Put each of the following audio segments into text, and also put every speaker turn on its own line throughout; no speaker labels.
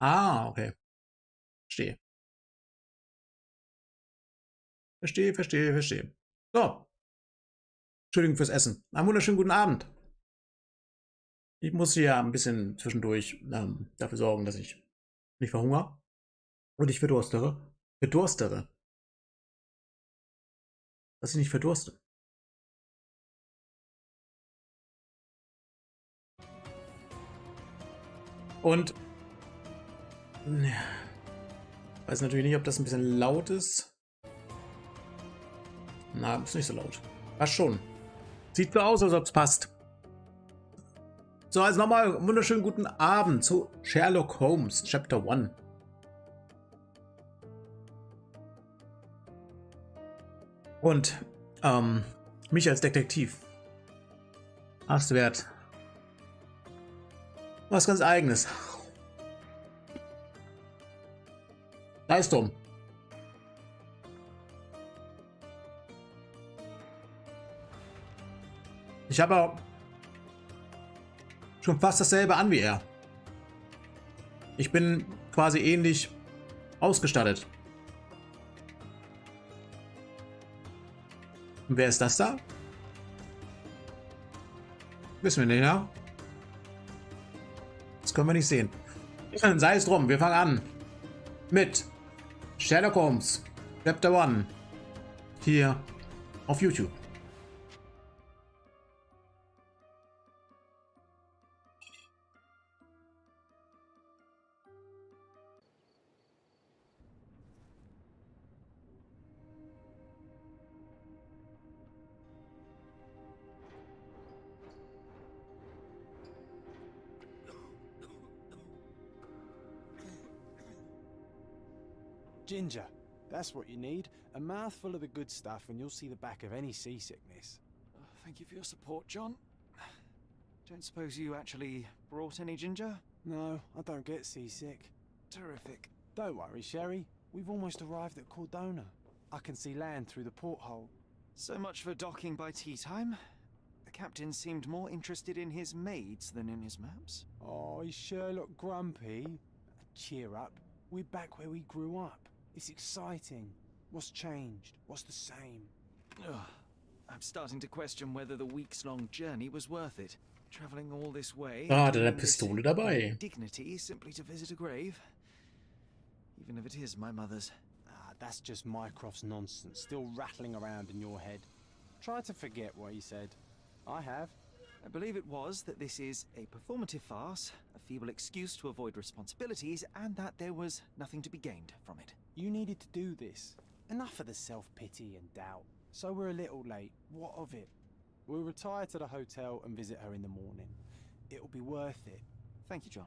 Ah, okay. Verstehe. Verstehe, verstehe, verstehe. So, Entschuldigung fürs Essen. Einen wunderschönen guten Abend. Ich muss hier ein bisschen zwischendurch dafür sorgen, dass ich nicht verhungere und ich verdurstere. Verdurstere. Dass ich nicht verdurste. Und ja, weiß natürlich nicht, ob das ein bisschen laut ist. Na, ist nicht so laut. Passt schon. Sieht so aus, als ob es passt. So, also nochmal einen wunderschönen guten Abend zu Sherlock Holmes, Chapter 1. Und mich als Detektiv. Hast du wert. Was ganz Eigenes. Da ist dumm. Ich habe auch schon fast dasselbe an wie er. Ich bin quasi ähnlich ausgestattet. Und wer ist das da? Wissen wir nicht, ja? Das können wir nicht sehen. Sei es drum, wir fangen an mit Sherlock Holmes, Chapter 1, hier auf YouTube.
Ginger, that's what you need. A mouthful of the good stuff and you'll see the back of any seasickness.
Thank you for your support, John. Don't suppose you actually brought any ginger?
No, I don't get seasick.
Terrific.
Don't worry, Sherry. We've almost arrived at Cordona. I can see land through the porthole.
So much for docking by tea time. The captain seemed more interested in his maids than in his maps.
Oh, is Sherlock grumpy? Cheer up. We're back where we grew up. It's exciting. What's changed? What's the same?
Ugh. I'm starting to question whether the weeks-long journey was worth it. Traveling all this way.
Ah, hat er eine Pistole dabei.
Dignity simply to visit a grave. Even if it is my mother's.
Ah, that's just Mycroft's nonsense, still rattling around in your head. Try to forget what he said. I have.
I believe it was that this is a performative farce, a feeble excuse to avoid responsibilities, and that there was nothing to be gained from it.
You needed to do this. Enough of the self-pity and doubt. So we're a little late. What of it? We'll retire to the hotel and visit her in the morning. It'll be worth it.
Thank you, John.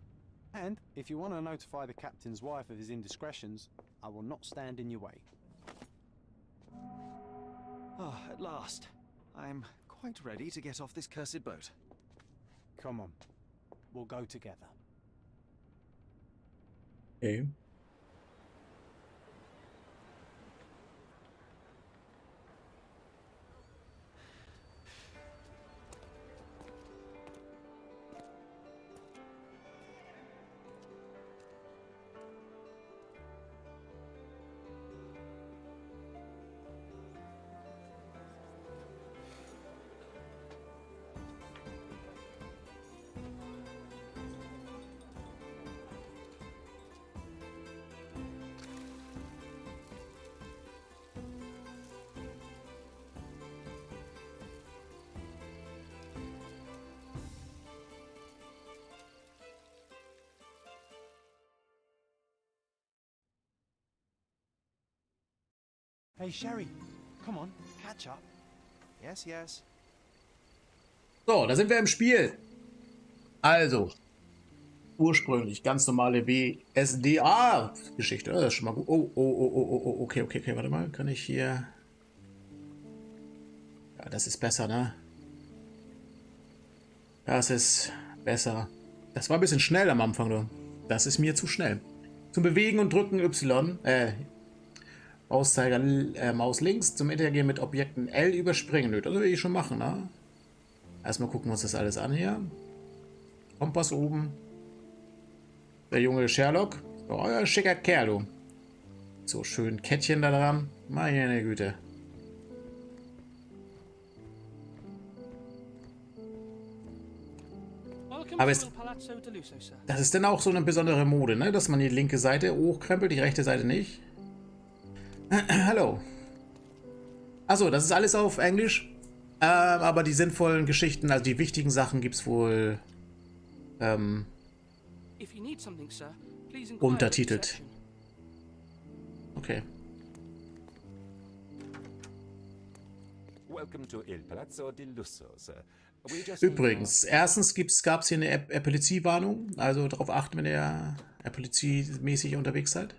And if you want to notify the captain's wife of his indiscretions, I will not stand in your way.
Ah, at last. I'm quite ready to get off this cursed boat.
Come on. We'll go together.
Okay.
Hey, Sherry. Come on, catch up.
Yes, yes.
So, da sind wir im Spiel. Also, ursprünglich ganz normale WSDA-Geschichte. Das ist schon mal gut. Oh, okay, warte mal. Kann ich hier... Ja, das ist besser, ne? Das ist besser. Das war ein bisschen schnell am Anfang, du. Das ist mir zu schnell. Zum Bewegen und Drücken Y. Mauszeiger, Maus links. Zum Interagieren mit Objekten L überspringen. Das will ich schon machen, ne? Erstmal gucken wir uns das alles an hier. Kompass oben. Der junge Sherlock. Oh, ja, schicker Kerl, du. So schön Kettchen da dran. Meine Güte. Aber das ist dann auch so eine besondere Mode, ne? Dass man die linke Seite hochkrempelt, die rechte Seite nicht. Hallo. Achso, das ist alles auf Englisch. Aber die sinnvollen Geschichten, also die wichtigen Sachen, gibt es wohl untertitelt. Okay. Übrigens, erstens gab es hier eine Epilepsie-Warnung, also darauf achten, wenn ihr epilepsie-mäßig unterwegs seid.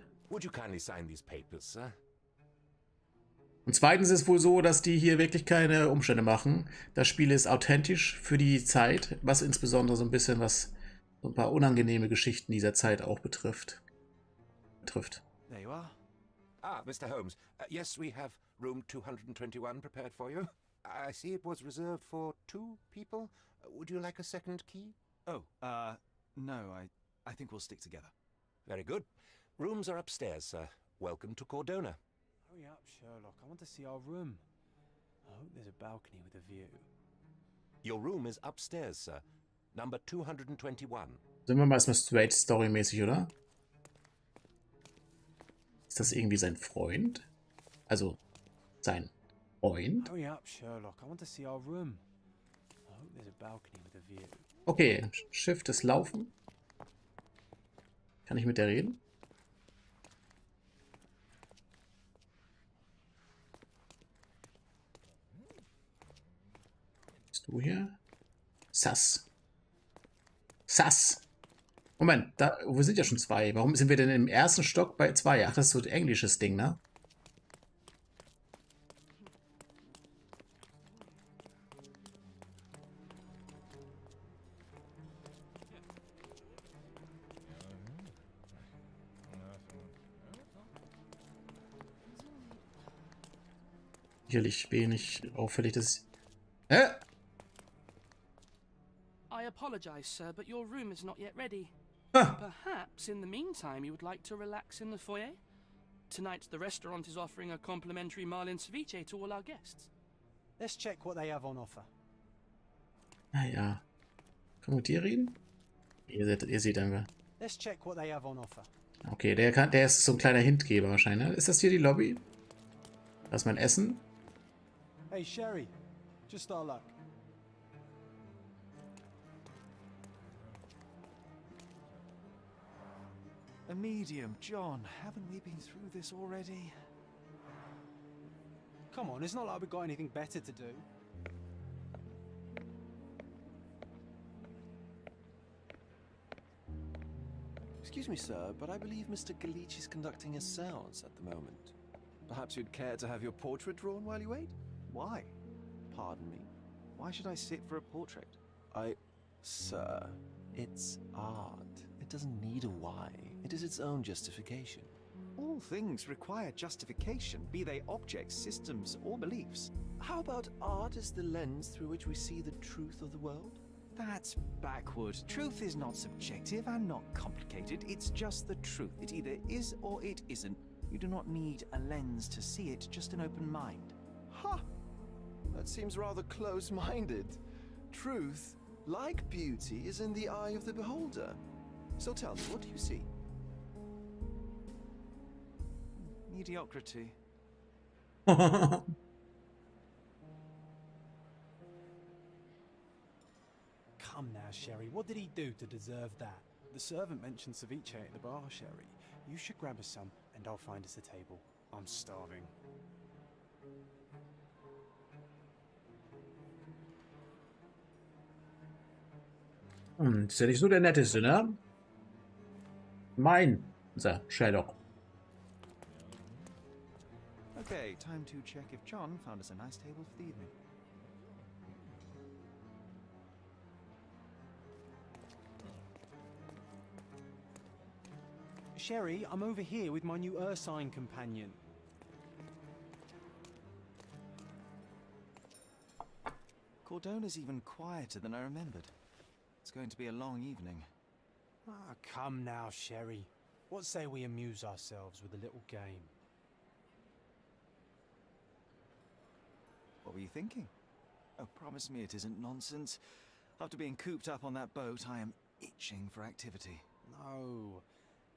Und zweitens ist wohl so, dass die hier wirklich keine Umstände machen. Das Spiel ist authentisch für die Zeit, was insbesondere so ein paar unangenehme Geschichten dieser Zeit auch betrifft.
There you are. Ah, Mr. Holmes. Yes, we have room 221 prepared for you. I see it was reserved for 2 people. Would you like a second key?
Oh, no, I think we'll stick together.
Very good. Rooms are upstairs, sir. Welcome to Cordona.
Hurry up, Sherlock. I want to see our room. I hope there's a balcony with a view.
Your room is upstairs, sir. Number 221.
Sind wir mal erstmal straight storymäßig, oder? Ist das irgendwie sein Freund? Also, sein Freund?
Hurry up, Sherlock. I want to see our room. I hope there's a balcony with a view.
Okay, Shift ist Laufen. Kann ich mit der reden? Bist du hier? Sass. Sass. Moment, wir sind ja schon 2. Warum sind wir denn im ersten Stock bei 2? Ach, das ist so ein englisches Ding, ne? Sicherlich wenig auffällig, dass...
I apologize, sir, but your room is not yet ready.
Ah.
Perhaps in the meantime you would like to relax in the foyer? Tonight the restaurant is offering a complimentary marlin ceviche to all our guests.
Let's check what they have on offer.
Naja. Können wir mit dir reden? Ihr seht einfach.
Let's check what they have on offer.
Okay, der ist so ein kleiner Hintgeber wahrscheinlich. Ne? Ist das hier die Lobby? Das ist mein Essen.
Hey, Sherry. Just our luck.
A medium, John. Haven't we been through this already?
Come on, it's not like we've got anything better to do.
Excuse me, sir, but I believe Mr. Galich is conducting a séance at the moment. Perhaps you'd care to have your portrait drawn while you wait?
Why?
Pardon me. Why should I sit for a portrait? Sir, it's art. It doesn't need a why. It is its own justification.
All things require justification, be they objects, systems, or beliefs.
How about art as the lens through which we see the truth of the world?
That's backward. Truth is not subjective and not complicated. It's just the truth. It either is or it isn't. You do not need a lens to see it, just an open mind.
Ha! That seems rather close-minded. Truth, like beauty, is in the eye of the beholder. So tell me, what do you see?
Mediocrity.
Come now, Sherry. What did he do to deserve that?
The servant mentioned ceviche at the bar, Sherry. You should grab us some, and I'll find us a table. I'm starving.
Ist ja nicht so der Netteste, ne? Unser Sherlock.
Okay, time to check if John found us a nice table for the evening.
Sherry, I'm over here with my new Ursine companion.
Cordona's even quieter than I remembered. It's going to be a long evening.
Ah, come now, Sherry. What say we amuse ourselves with a little game?
What were you thinking? Oh, promise me it isn't nonsense. After being cooped up on that boat, I am itching for activity.
No.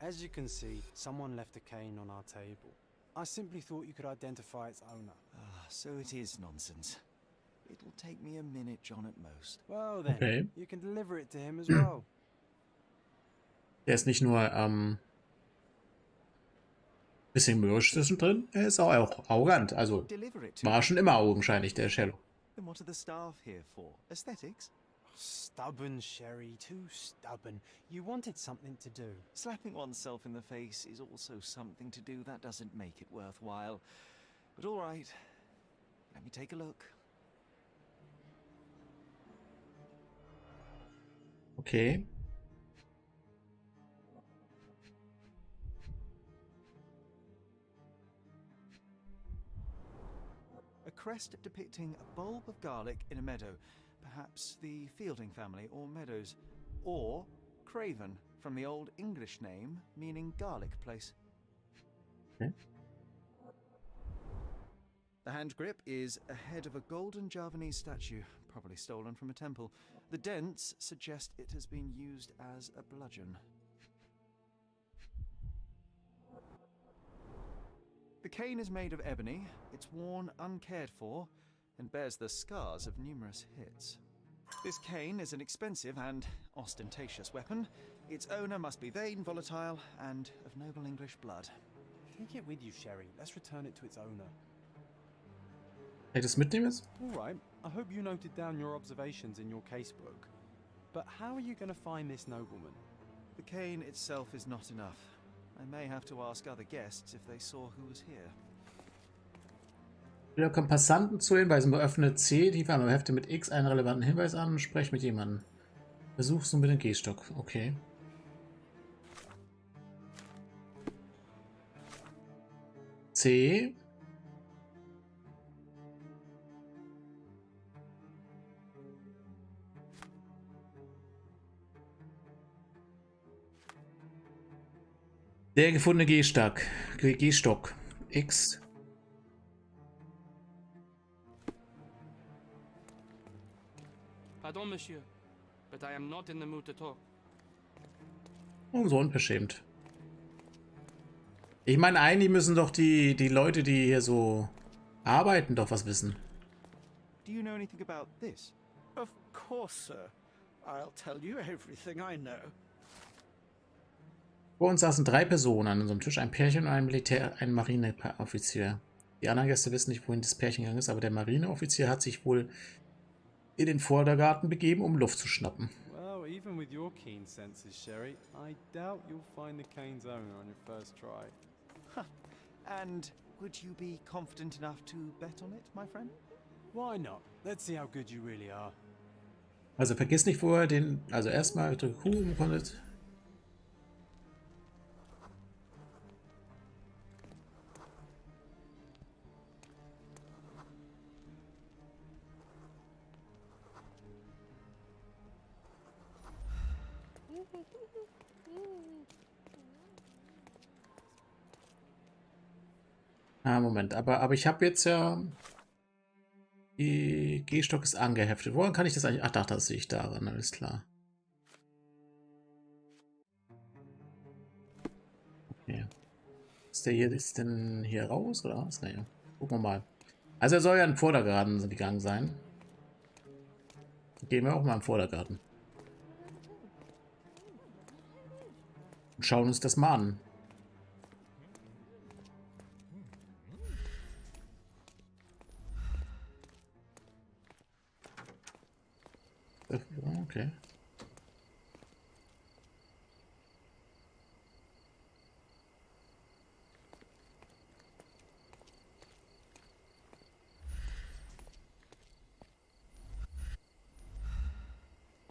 As you can see, someone left a cane on our table. I simply thought you could identify its owner.
Ah, so it is nonsense. It'll take me a minute, John, at most.
Well then,
Okay.
you can deliver it to him as well.
Der ist nicht nur bisschen mürrisch zwischendrin, er ist auch arrogant. Also
Deliver it to
war schon immer augenscheinlich, der Sherlock.
Then what are the staff here for? Aesthetics?
Stubborn, Sherry, too stubborn. You wanted something to do.
Slapping oneself in the face is also something to do. That doesn't make it worthwhile. But all right, let me take a look.
Okay.
A crest depicting a bulb of garlic in a meadow. Perhaps the Fielding family or Meadows. Or Craven, from the Old English name meaning garlic place.
Okay.
The hand grip is a head of a golden Javanese statue, probably stolen from a temple. The dents suggest it has been used as a bludgeon. The cane is made of ebony, it's worn uncared for, and bears the scars of numerous hits. This cane is an expensive and ostentatious weapon. Its owner must be vain, volatile, and of noble English blood.
Take it with you, Sherry. Let's return it to its owner.
Kann ich das mitnehmen jetzt?
All right. I hope you noted down your observations in your casebook. But how are you going to find this nobleman?
The cane itself is not enough. I may have to ask other guests if they saw who was here.
Wieder kommen Passanten zu Hinweisen. Beöffne C, die Farbe. Hefte mit X einen relevanten Hinweis an und sprech mit jemandem. Versuch's nur mit dem Gehstock. Okay. C. Der gefundene Gehstock. Gehstock. X.
Pardon, Monsieur, but I am not in the mood to talk.
Oh, so unverschämt. Ich meine, eigentlich müssen doch die Leute, die hier so arbeiten, doch was wissen.
Do you know anything about this?
Of course, sir. I'll tell you everything I know.
Vor uns saßen 3 Personen an unserem Tisch, ein Pärchen und ein Marineoffizier. Die anderen Gäste wissen nicht, wohin das Pärchen gegangen ist, aber der Marineoffizier hat sich wohl in den Vordergarten begeben, um Luft zu schnappen.
Well, even with your keen senses, Sherry, I doubt you'll find the cane's owner on your first try.
And would you be confident enough to bet on it, my friend?
Why not? Let's see how good you really are.
Also vergiss nicht vorher also erstmal drücke Q, um konntet. Ah, Moment, aber ich habe jetzt ja... Die Gehstock ist angeheftet. Woran kann ich das eigentlich... Ach, das sehe ich daran, alles klar. Okay. Ist der hier, ist denn hier raus, oder was? Naja, gucken wir mal. Also er soll ja im Vordergarten gegangen sein. Gehen wir auch mal im Vordergarten. Und schauen uns das mal an. Okay.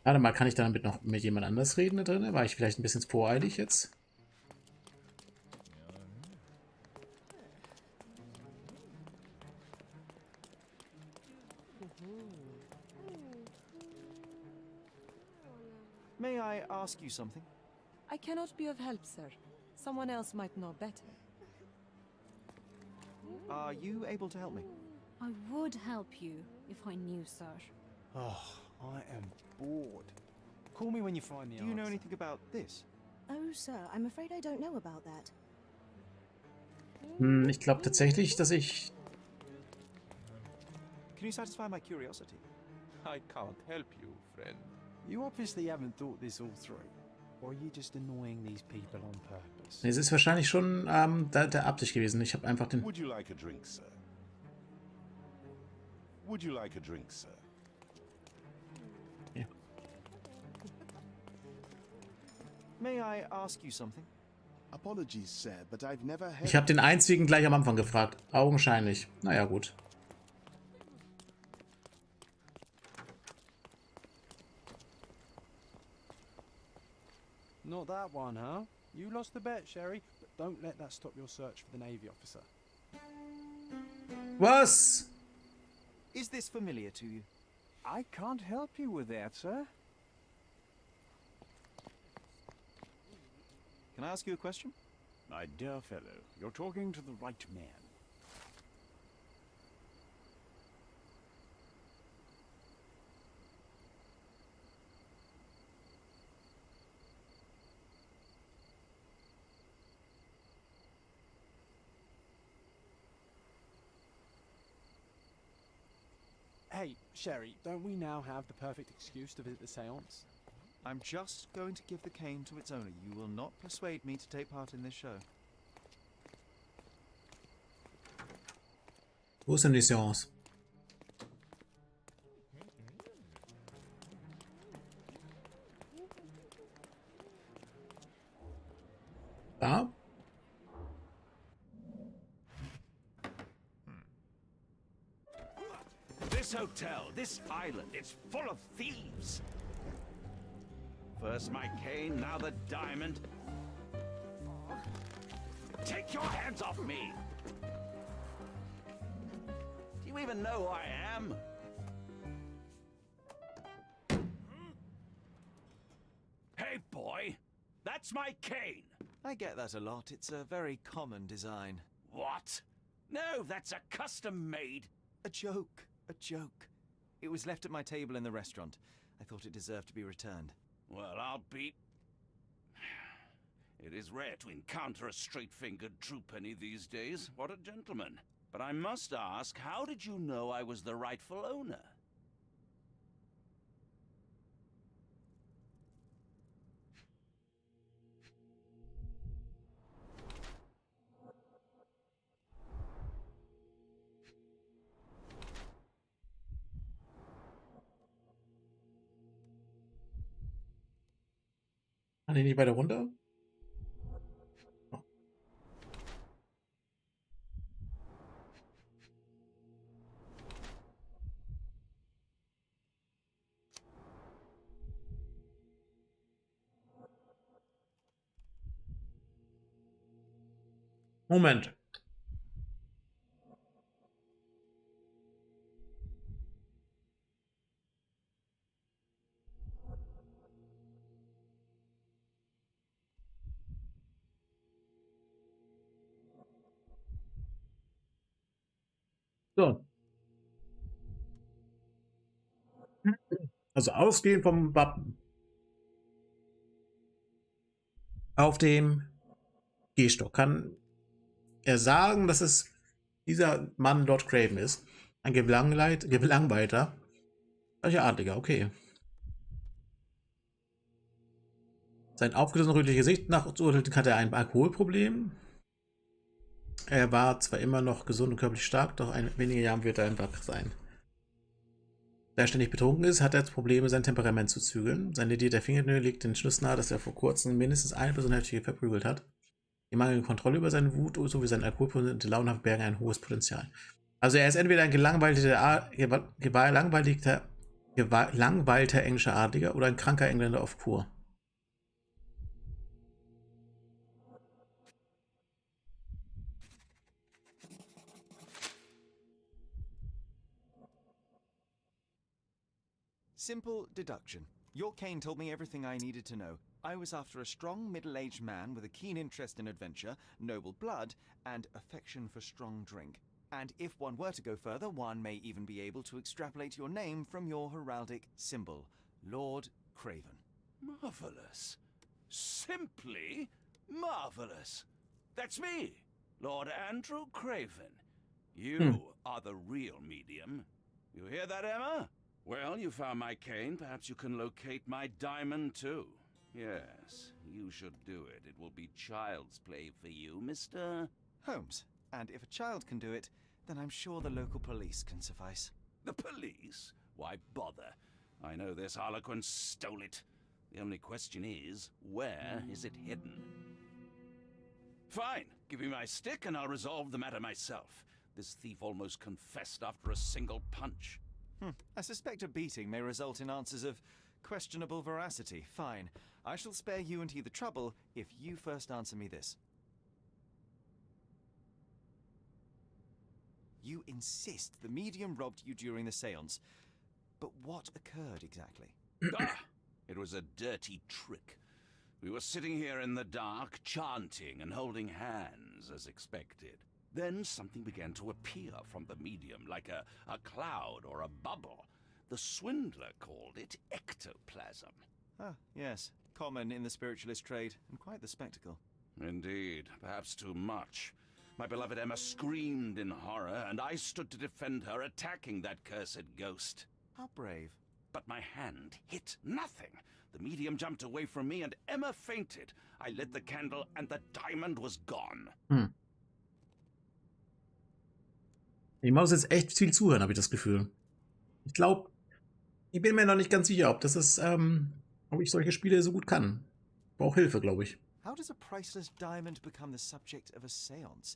Warte mal, kann ich damit noch mit jemand anders reden da drin? War ich vielleicht ein bisschen voreilig jetzt?
May I ask you something?
I cannot be of help, sir. Someone else might know better.
Are you able to help me?
I would help you if I knew, sir.
Oh, I am bored. Call me when you find the
Do you know
answer.
anything about this?
Oh, sir, I'm afraid I don't know about that.
Ich glaube tatsächlich, dass ich...
Can you satisfy my curiosity?
I can't help you, friend.
You obviously haven't thought this all through. Or are you just annoying these people on purpose?
Es ist wahrscheinlich schon der Absicht gewesen. Ich habe einfach den...
Would you like a drink, sir? Would you like a drink, sir?
Ja.
May I ask you something?
Apologies, sir, but I've never had...
Ich habe den einzigen gleich am Anfang gefragt. Augenscheinlich. Naja, gut.
Not that one, huh? You lost the bet, Sherry, but don't let that stop your search for the Navy officer.
Was?
Is this familiar to you?
I can't help you with that, sir.
Can I ask you a question?
My dear fellow, you're talking to the right man.
Hey, Sherry, don't we now have the perfect excuse to visit the seance?
I'm just going to give the cane to its owner. You will not persuade me to take part in this show.
Wo ist denn die Seance? Da?
This hotel, this island, it's full of thieves. First my cane, now the diamond. Take your hands off me! Do you even know who I am? Hey, boy! That's my cane!
I get that a lot. It's a very common design.
What? No, that's a custom-made...
A joke. A joke. It was left at my table in the restaurant. I thought it deserved to be returned.
Well, I'll be... It is rare to encounter a straight-fingered true penny these days. What a gentleman. But I must ask, how did you know I was the rightful owner?
Kann ich nicht weiter runter? Moment. So. Also ausgehend vom Wappen. Auf dem Gehstock kann er sagen, dass es dieser Mann Lord Craven ist. Ein gelangweilter, solcher Adliger, okay. Sein aufgerissenes rötliches Gesicht nach zu urteilen hatte er ein Alkoholproblem. Er war zwar immer noch gesund und körperlich stark, doch in wenigen Jahren wird er einfach sein. Da er ständig betrunken ist, hat er Probleme, sein Temperament zu zügeln. Sein ledierter Fingernägel legt den Schluss nahe, dass er vor kurzem mindestens eine Person heftig verprügelt hat. Die mangelnde Kontrolle über seine Wut sowie seine alkoholproduzente Laune bergen ein hohes Potenzial. Also er ist entweder ein gelangweilter englischer Adliger oder ein kranker Engländer auf Kur.
Simple deduction. Your cane told me everything I needed to know. I was after a strong, middle-aged man with a keen interest in adventure, noble blood, and affection for strong drink. And if one were to go further, one may even be able to extrapolate your name from your heraldic symbol, Lord Craven.
Marvelous. Simply marvelous. That's me, Lord Andrew Craven. You are the real medium. You hear that, Emma? Well, you found my cane. Perhaps you can locate my diamond, too. Yes, you should do it. It will be child's play for you, Mr.
Holmes. And if a child can do it, then I'm sure the local police can suffice.
The police? Why bother? I know this harlequin stole it. The only question is, where is it hidden? Fine. Give me my stick and I'll resolve the matter myself. This thief almost confessed after a single punch.
I suspect a beating may result in answers of questionable veracity. Fine. I shall spare you and he the trouble if you first answer me this. You insist the medium robbed you during the séance. But what occurred exactly?
It was a dirty trick. We were sitting here in the dark, chanting and holding hands as expected. Then something began to appear from the medium, like a cloud or a bubble. The swindler called it ectoplasm.
Ah, yes. Common in the spiritualist trade, and quite the spectacle.
Indeed, perhaps too much. My beloved Emma screamed in horror, and I stood to defend her, attacking that cursed ghost.
How brave.
But my hand hit nothing. The medium jumped away from me, and Emma fainted. I lit the candle, and the diamond was gone.
Ich muss jetzt echt viel zuhören, habe ich das Gefühl. Ich bin mir noch nicht ganz sicher, ob ob ich solche Spiele so gut kann. Ich brauche Hilfe, glaube ich.
How does a priceless diamond become the subject of a séance?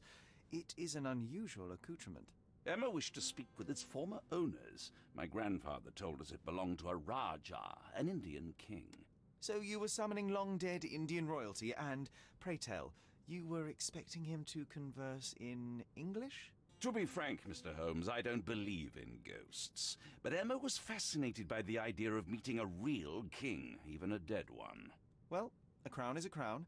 It is an unusual accoutrement.
Emma wished to speak with its former owners. My grandfather told us it belonged to a Raja, an Indian king.
So you were summoning long-dead Indian royalty, and, pray tell, you were expecting him to converse in English?
To be frank, Mr. Holmes, I don't believe in ghosts. But Emma was fascinated by the idea of meeting a real king, even a dead one.
Well, a crown is a crown.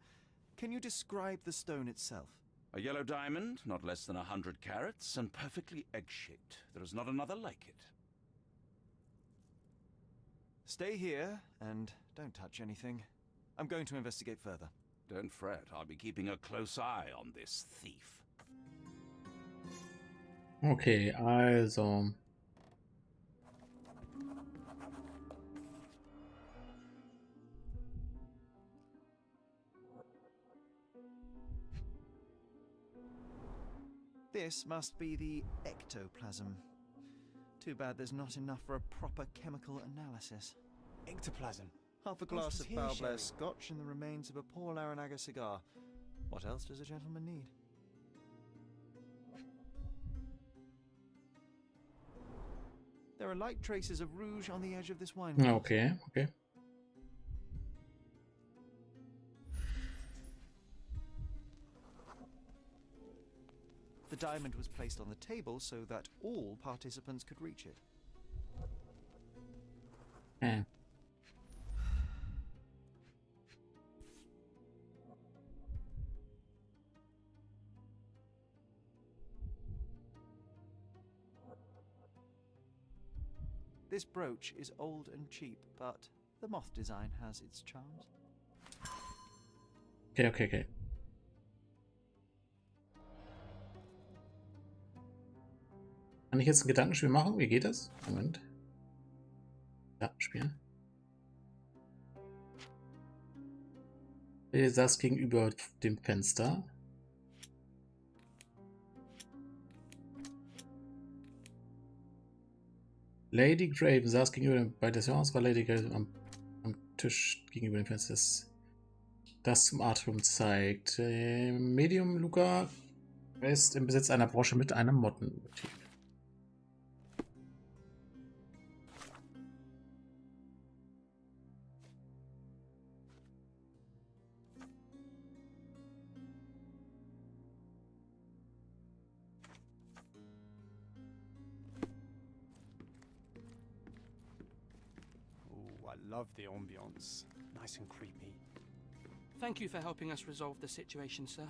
Can you describe the stone itself?
A yellow diamond, not less than 100 carats, and perfectly egg-shaped. There is not another like it.
Stay here, and don't touch anything. I'm going to investigate further.
Don't fret, I'll be keeping a close eye on this thief.
Okay, also.
This must be the ectoplasm. Too bad there's not enough for a proper chemical analysis.
Ectoplasm.
Half a glass of Balblair scotch and the remains of a Paul Aranaga cigar. What else does a gentleman need? There are light traces of rouge on the edge of this wine glass.
Okay, okay.
The diamond was placed on the table so that all participants could reach it. This brooch is old and cheap, but the moth design has its charms.
Okay. Kann ich jetzt ein Gedankenspiel machen? Wie geht das? Moment. Gedankenspiel. Ich saß gegenüber dem Fenster. Lady Craven saß gegenüber bei der Seance, war Lady Craven am Tisch gegenüber dem Fenster, das zum Atrium zeigt. Medium Luca ist im Besitz einer Brosche mit einem Mottenmotiv.
Love the ambience. Nice and creepy.
Thank you for helping us resolve the situation, sir.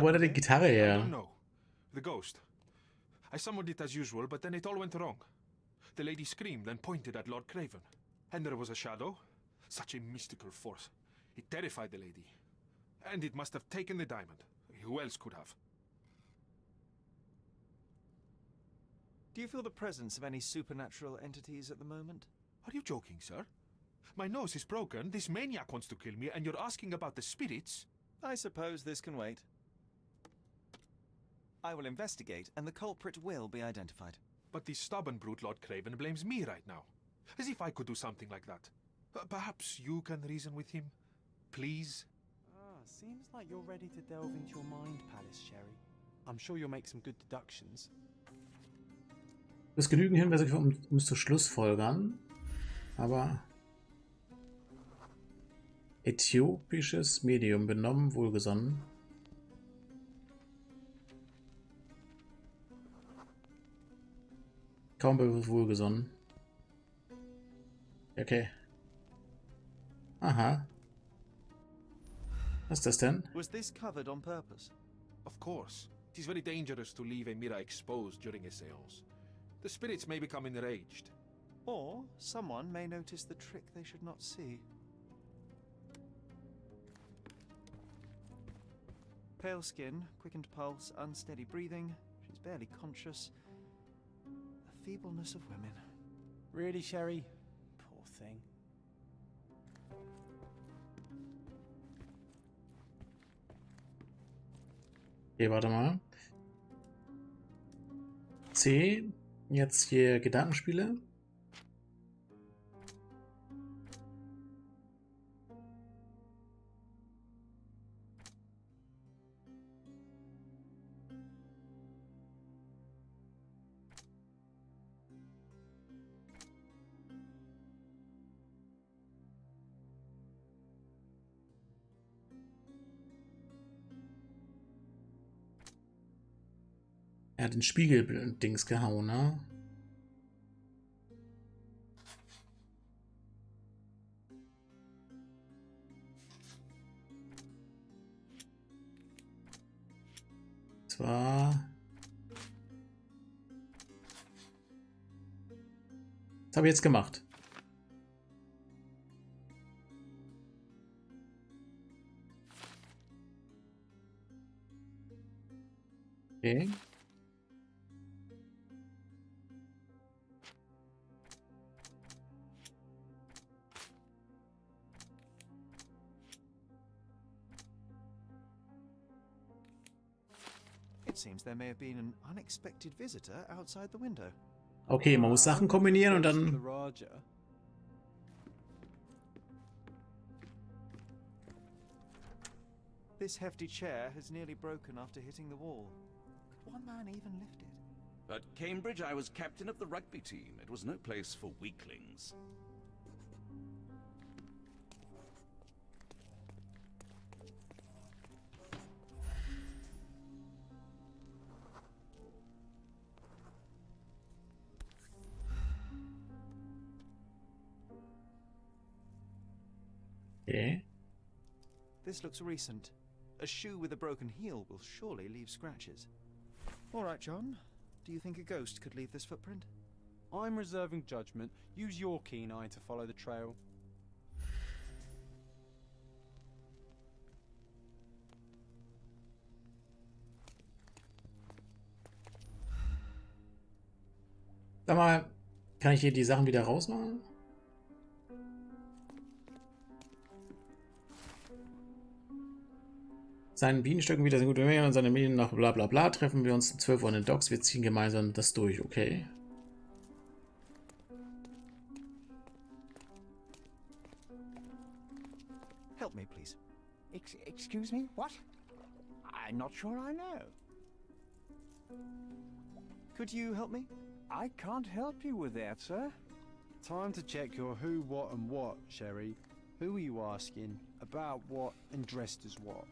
Wo hat er die Gitarre
I
her?
don't know. The ghost. I summoned it as usual, but then it all went wrong. The lady screamed and pointed at Lord Craven. And there was a shadow. Such a mystical force. It terrified the lady. And it must have taken the diamond. Who else could have?
Do you feel the presence of any supernatural entities at the moment?
Are you joking, sir? My nose is broken, this maniac wants to kill me, and you're asking about the spirits?
I suppose this can wait. I will investigate, and the culprit will be identified.
But the stubborn brute Lord Craven blames me right now. As if I could do something like that. Perhaps you can reason with him? Please?
Seems like you're ready to delve into your mind palace, Sherry. I'm sure you'll make some good deductions.
Es genügen Hinweise, um es zu schlussfolgern. Aber äthiopisches Medium, benommen, wohlgesonnen. Kaum bewusst wohlgesonnen. Okay. Aha. Was ist das denn?
Was this covered on purpose?
Of course. It is very dangerous to leave a mirror exposed during a séance. The spirits may become enraged.
Or someone may notice the trick they should not see. Pale skin, quickened pulse, unsteady breathing. She's barely conscious. The feebleness of women.
Really, Sherry? Poor thing.
Okay, warte mal. C. Jetzt hier Gedankenspiele. Er hat den Spiegel-Dings gehauen, ne? Zwar. Was habe ich jetzt gemacht? Okay.
It seems there may have been an unexpected visitor outside the window.
Okay, man muss Sachen kombinieren und dann.
This hefty chair has nearly broken after hitting the wall. Could one man even lift it?
At Cambridge, I was captain of the rugby team. It was no place for weaklings.
Okay.
This looks recent. A shoe with a broken heel will surely leave scratches. All right, John. Do you think a ghost could leave this footprint?
I'm reserving judgment. Use your keen eye to follow the trail.
Sag mal, kann ich hier die Sachen wieder rausmachen? Seinen Bienenstöcken wieder sind gut und seine Medien nach bla bla bla. Treffen wir uns um 12 Uhr an den Docks. Wir ziehen gemeinsam das durch, okay?
Help me, please.
Excuse me? What? I'm not sure I know.
Could you help me?
I can't help you with that, sir.
Time to check your who, what, and what, Sherry. Who are you asking? About what and dressed as what?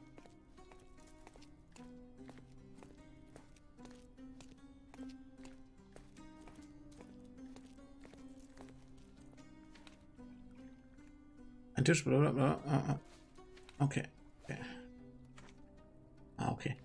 Tisch, blablabla. Okay. Okay. Ah, okay.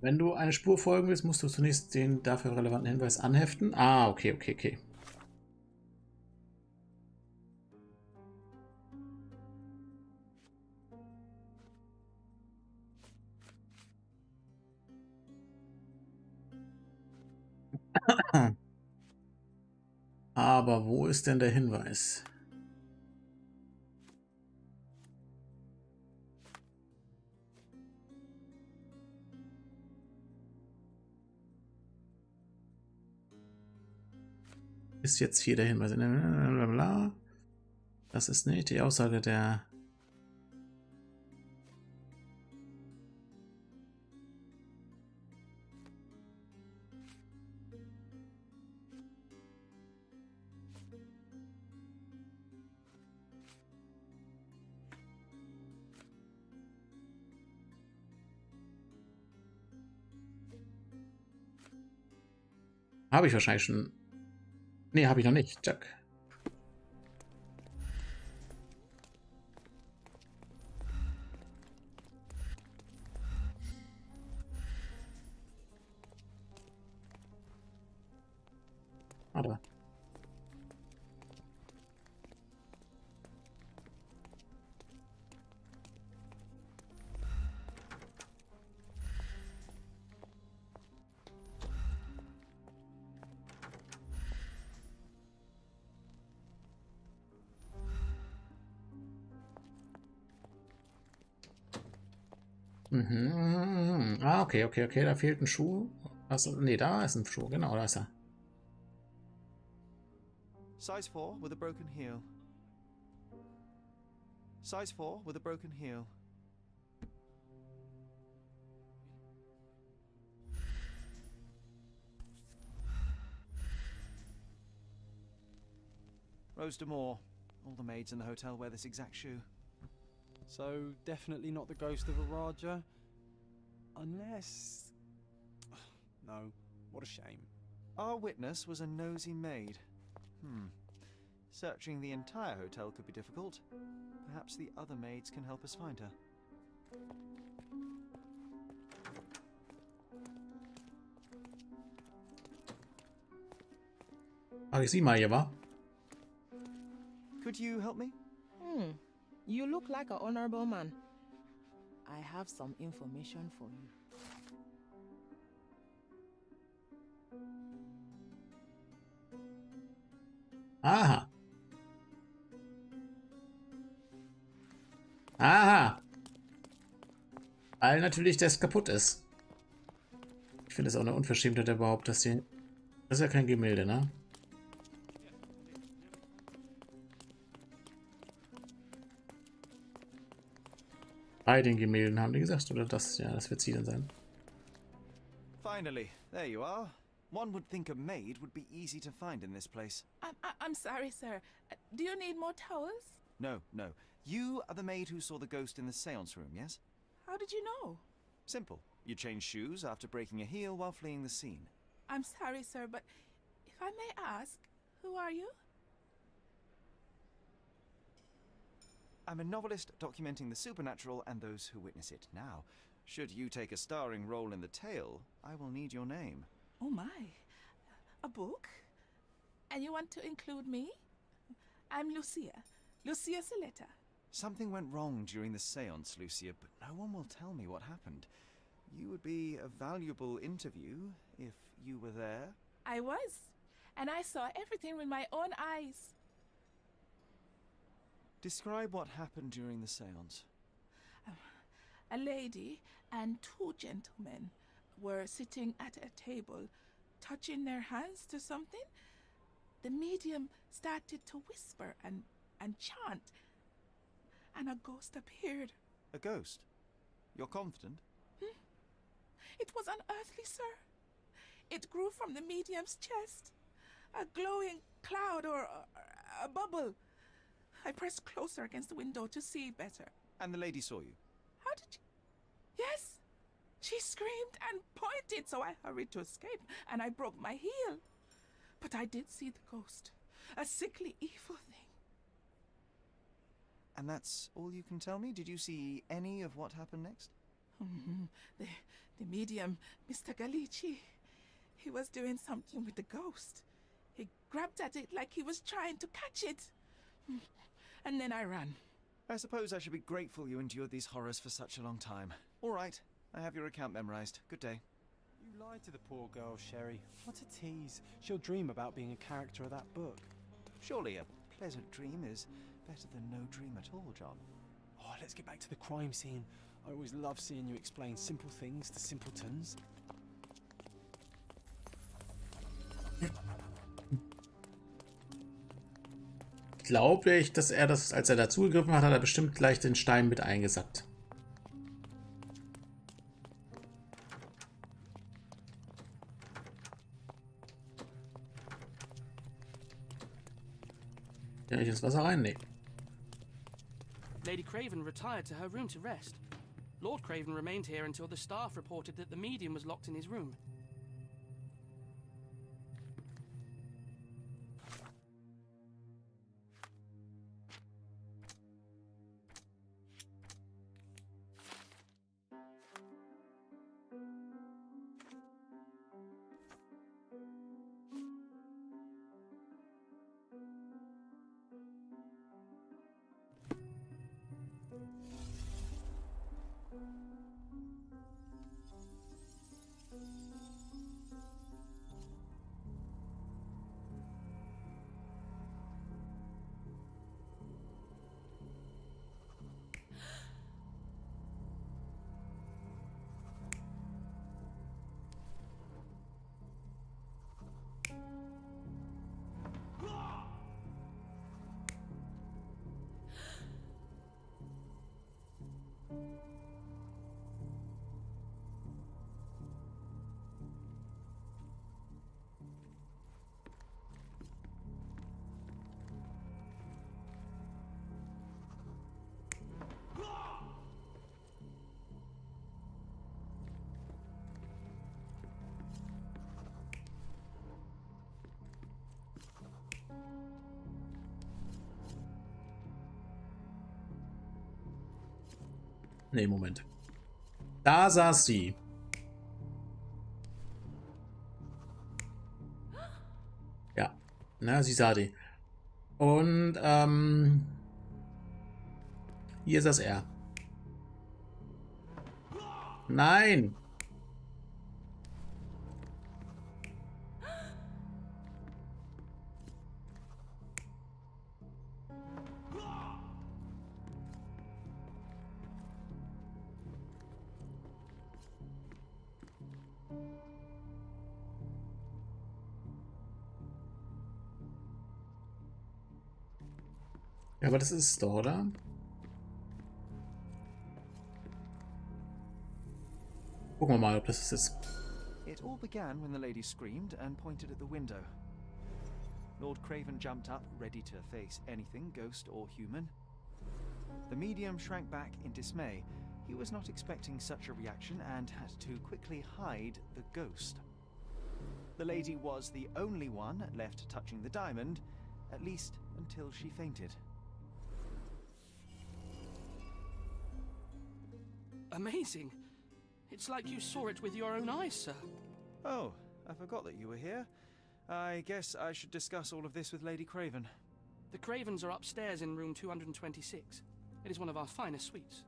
Wenn du eine Spur folgen willst, musst du zunächst den dafür relevanten Hinweis anheften. Ah, okay, okay, okay. Aber wo ist denn der Hinweis? Ist jetzt hier der Hinweis? Blablabla. Das ist nicht die Aussage der... Habe ich wahrscheinlich schon. Nee, habe ich noch nicht. Jack. Aber. Mhm. Ah, okay, okay, okay. Da fehlt ein Schuh. Also, nee, da ist ein Schuh. Genau, da ist er.
Size 4 with a broken heel. Size 4 with a broken heel. Rose D'Amour. All the maids in the hotel wear this exact shoe.
So, definitely not the ghost of a Raja? Unless... No, what a shame.
Our witness was a nosy maid. Searching the entire hotel could be difficult. Perhaps the other maids can help us find her.
Ach, ich sieh mal hier, wa?
Could you help me?
You look like an honorable man. I have some information for you.
Aha. Aha. Weil natürlich das kaputt ist. Ich finde es auch eine Unverschämtheit überhaupt, dass hier... Das ist ja kein Gemälde, ne? Bei den Gemälden haben die gesagt, oder das? Ja, das wird sie dann sein.
Finally, there you are. One would think a maid would be easy to find in this place.
I'm sorry, sir. Do you need more towels?
No, no. You are the maid who saw the ghost in the seance room, yes?
How did you know?
Simple. You changed shoes after breaking a heel while fleeing the scene.
I'm sorry, sir, but if I may ask, who are you?
I'm a novelist documenting the supernatural and those who witness it. Now, should you take a starring role in the tale, I will need your name.
Oh my. A book? And you want to include me? I'm Lucia. Lucia Saletta.
Something went wrong during the seance, Lucia, but no one will tell me what happened. You would be a valuable interview if you were there.
I was. And I saw everything with my own eyes.
Describe what happened during the seance.
A lady and two gentlemen were sitting at a table, touching their hands to something. the medium started to whisper and chant, and a ghost appeared.
A ghost? You're confident?
It was unearthly, sir. It grew from the medium's chest. A glowing cloud or a bubble. I pressed closer against the window to see better.
And the lady saw you?
How did you... Yes. She screamed and pointed, so I hurried to escape, and I broke my heel. But I did see the ghost. A sickly, evil thing.
And that's all you can tell me? Did you see any of what happened next?
The medium, Mr. Galici, he was doing something with the ghost. He grabbed at it like he was trying to catch it. And then I ran.
I suppose I should be grateful you endured these horrors for such a long time. All right, I have your account memorized. Good day.
You lied to the poor girl, Sherry. What a tease. She'll dream about being a character of that book.
Surely a pleasant dream is better than no dream at all, John.
Oh, let's get back to the crime scene. I always love seeing you explain simple things to simpletons.
Glaube ich, dass er das, als er dazugegriffen hat, hat er bestimmt gleich den Stein mit eingesackt. Kann ich ins Wasser rein? Nee.
Lady Craven retired to her room to rest. Lord Craven remained here until the staff reported that the medium was locked in his room.
Nee, Moment. Da saß sie. Ja, na, sie sah die. Und, hier saß er. Nein! Ja, aber das ist es doch, oder? Gucken wir mal, ob das es ist.
It all began when the lady screamed and pointed at the window. Lord Craven jumped up, ready to face anything, ghost or human. The medium shrank back in dismay. He was not expecting such a reaction and had to quickly hide the ghost. The lady was the only one left touching the diamond, at least until she fainted.
Amazing. It's like you saw it with your own eyes, sir.
Oh, I forgot that you were here. I guess I should discuss all of this with Lady Craven.
The Cravens are upstairs in room 226. It is one of our finest suites.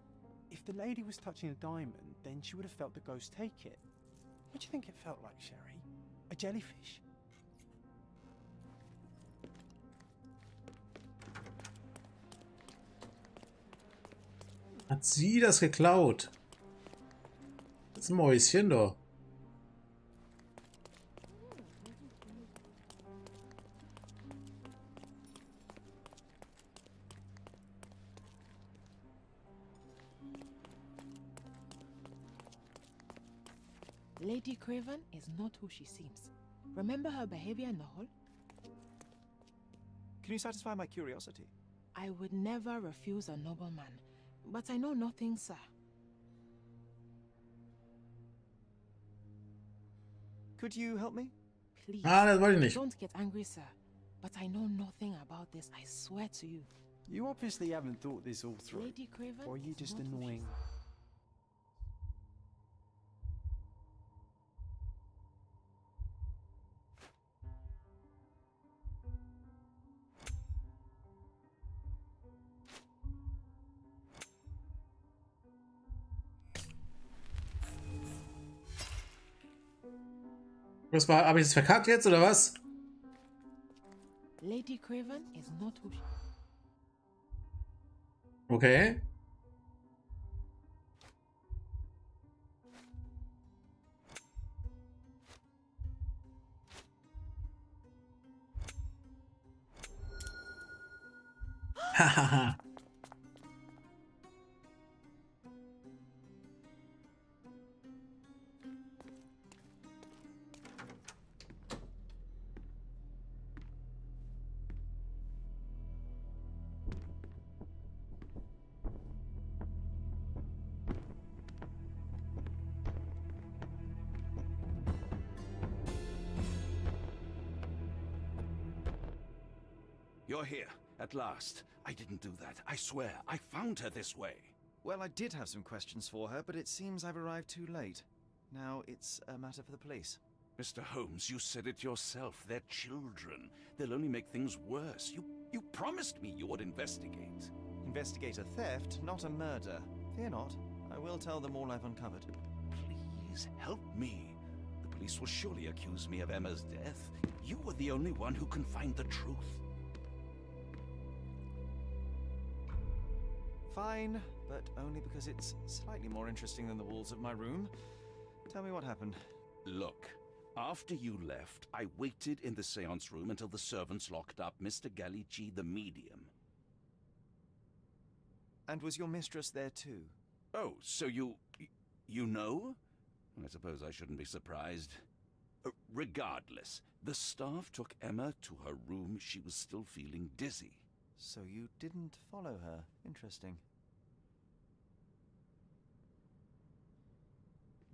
If the lady was touching a diamond, then she would have felt the ghost take it. What do you think it felt like, Sherry? A jellyfish?
Hat sie das geklaut? Das ist ein Mäuschen doch.
Lady Craven is not who she seems. Remember her behavior in the hall?
Can you satisfy my curiosity?
I would never refuse a nobleman, but I know nothing, sir.
Could you help me?
Please,
das wollte ich nicht.
don't get angry, sir. But I know nothing about this, I swear to you.
You obviously haven't thought this all through.
Lady Craven,
or are you just
not who she
annoying?
Was war, habe ich das verkackt jetzt oder was?
Lady Craven is not who she...
Okay. Hahaha.
You're here, at last. I didn't do that. I swear, I found her this way.
Well, I did have some questions for her, but it seems I've arrived too late. Now it's a matter for the police.
Mr. Holmes, you said it yourself. They're children. They'll only make things worse. You promised me you would investigate.
Investigate a theft, not a murder. Fear not. I will tell them all I've uncovered.
Please, help me. The police will surely accuse me of Emma's death. You were the only one who can find the truth.
Fine, but only because it's slightly more interesting than the walls of my room. Tell me what happened.
Look, after you left, I waited in the seance room until the servants locked up Mr. Gallici, the medium.
And was your mistress there too?
Oh, so you know? I suppose I shouldn't be surprised. Regardless, the staff took Emma to her room. She was still feeling dizzy.
So you didn't follow her. Interesting.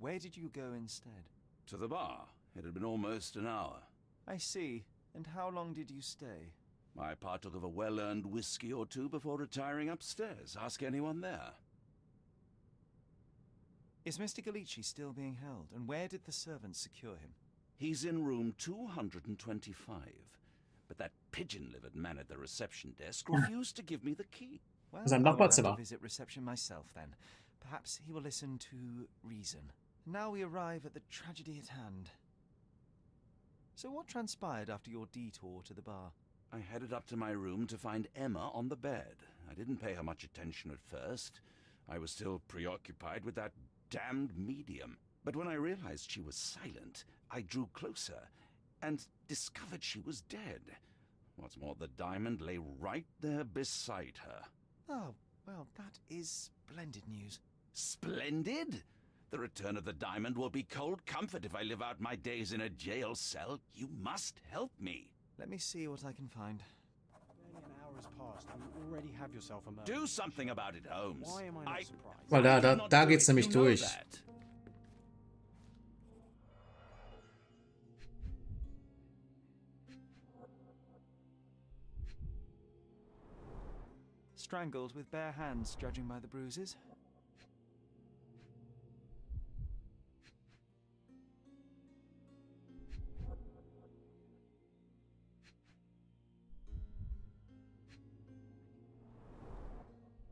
Where did you go instead?
To the bar. It had been almost an hour.
I see. And how long did you stay?
I partook of a well-earned whiskey or two before retiring upstairs. Ask anyone there.
Is Mr. Gallici still being held? And where did the servants secure him?
He's in room 225. But that pigeon-livered man at the reception desk refused to give me the key.
Well,
Sein
I will have to
Nachbarzimmer.
visit reception myself then. Perhaps he will listen to reason. Now we arrive at the tragedy at hand. So what transpired after your detour to the bar?
I headed up to my room to find Emma on the bed. I didn't pay her much attention at first. I was still preoccupied with that damned medium. But when I realized she was silent, I drew closer and discovered she was dead. What's more, the diamond lay right there beside her.
Oh, well, that is splendid news.
Splendid? The return of the diamond will be cold comfort if I live out my days in a jail cell. You must help me.
Let me see what I can find.
Barely an hour has passed and you already have yourself a murder.
Do something about it, Holmes.
Why am I not surprised?
Weil da geht's nämlich durch.
Strangled with bare hands, judging by the bruises.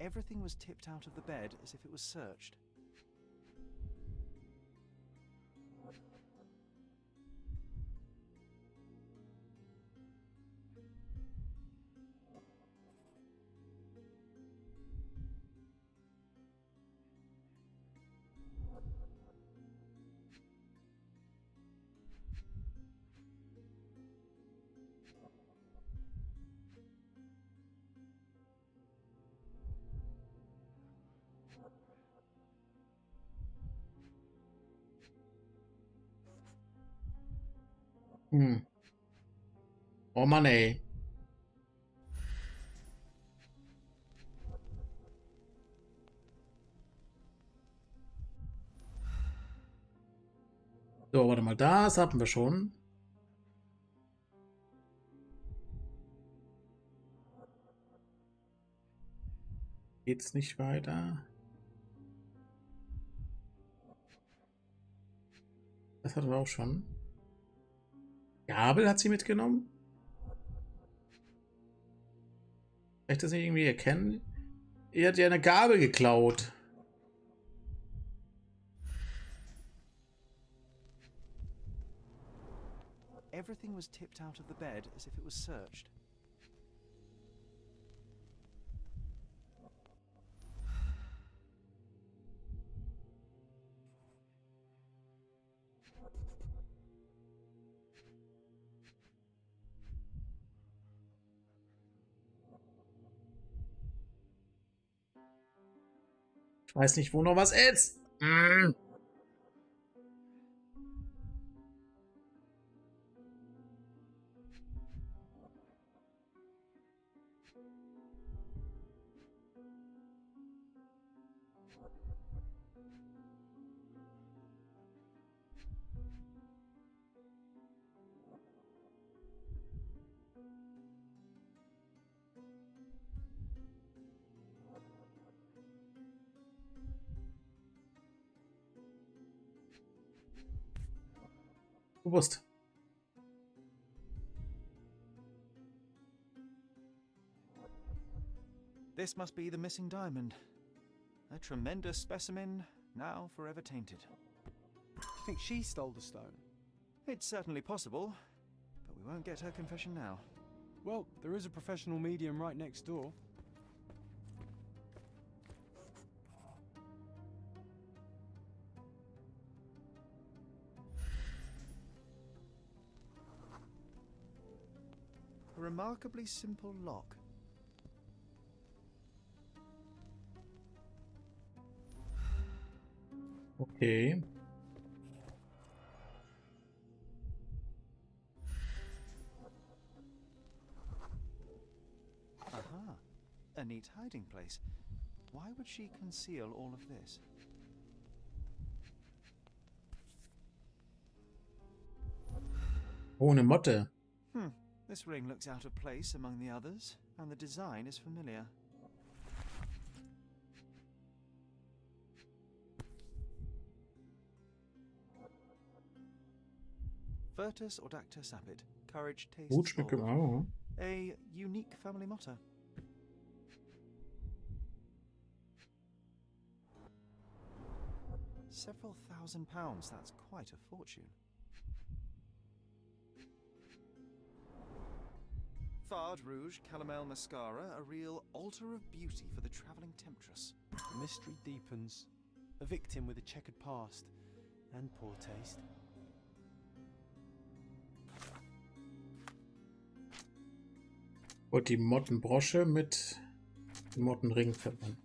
Everything was tipped out of the bed as if it was searched.
Hm. Oh Mann, ey. So, warte mal, das hatten wir schon. Geht's nicht weiter? Das hatten wir auch schon. Gabel hat sie mitgenommen? Vielleicht das nicht irgendwie erkennen? Ihr hat ja eine Gabel geklaut.
Everything was tipped out of the bed as if it was searched.
Ich weiß nicht, wo noch was ist. Mm. Gewusst.
This must be the missing diamond. A tremendous specimen, now forever tainted.
Do you think she stole the stone?
It's certainly possible, but we won't get her confession now.
Well, there is a professional medium right next door.
A remarkably simple lock.
Okay.
Aha. A neat hiding place. Why would she conceal all of this?
Oh, eine Motte.
This ring looks out of place among the others, and the design is familiar. Virtus audacta sapit. Courage tastes
Hutschmücke,
bold.
oh.
A unique family motto. Several £1,000s, that's quite a fortune. Fard Rouge Calomel Mascara, a real altar of beauty for the travelling temptress.
The mystery deepens. A victim with a checkered past and poor taste.
Und die Mottenbrosche mit dem Mottenring verbunden.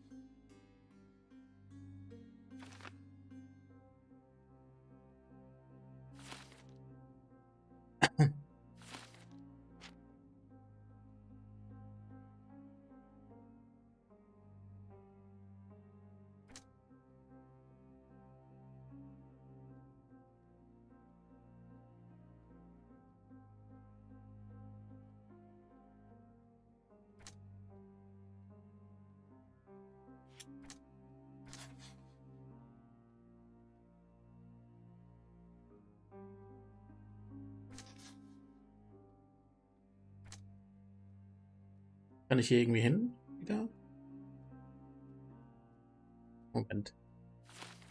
Kann ich hier irgendwie hin? Wieder? Moment.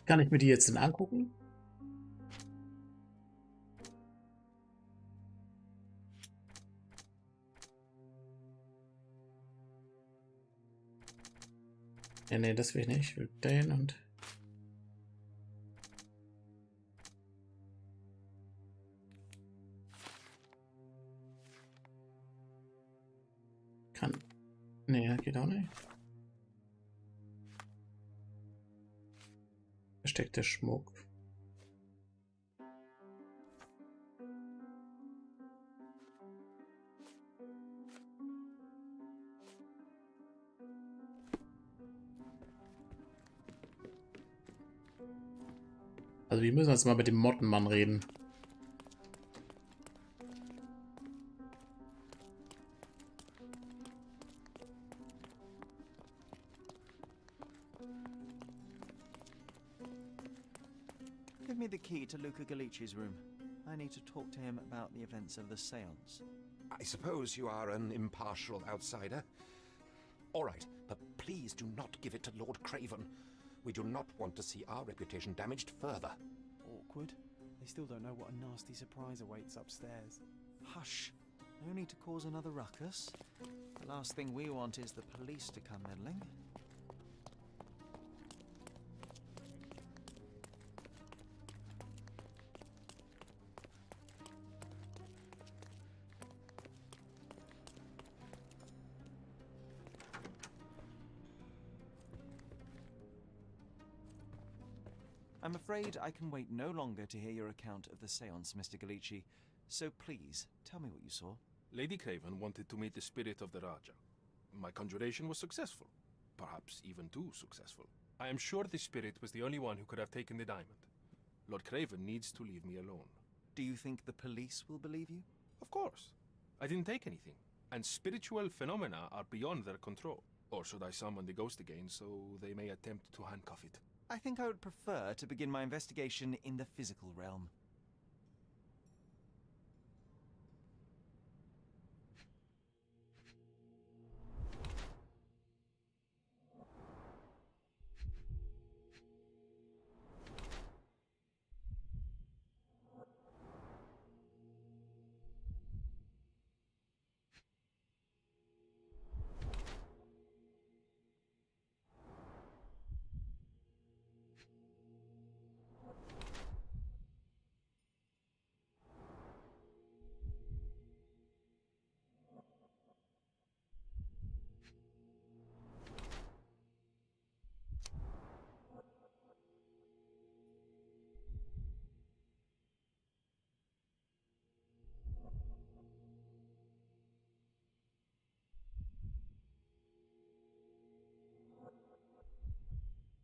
Kann ich mir die jetzt denn angucken? Ja, nee, das will ich nicht. Ich will den und... Kann... Nee, geht auch nicht. Versteckter Schmuck. Also wir müssen jetzt mal mit dem Mottenmann reden.
Give me the key to Luca Galici's room. I need to talk to him about the events of the séance.
I suppose you are an impartial outsider. All right, but please do not give it to Lord Craven. We do not want to see our reputation damaged further.
Awkward. They still don't know what a nasty surprise awaits upstairs.
Hush. No need to cause another ruckus. The last thing we want is the police to come meddling. I'm afraid I can wait no longer to hear your account of the séance, Mr. Galici. So please, tell me what you saw.
Lady Craven wanted to meet the spirit of the Raja. My conjuration was successful. Perhaps even too successful. I am sure the spirit was the only one who could have taken the diamond. Lord Craven needs to leave me alone.
Do you think the police will believe you?
Of course. I didn't take anything. And spiritual phenomena are beyond their control. Or should I summon the ghost again so they may attempt to handcuff it?
I think I would prefer to begin my investigation in the physical realm.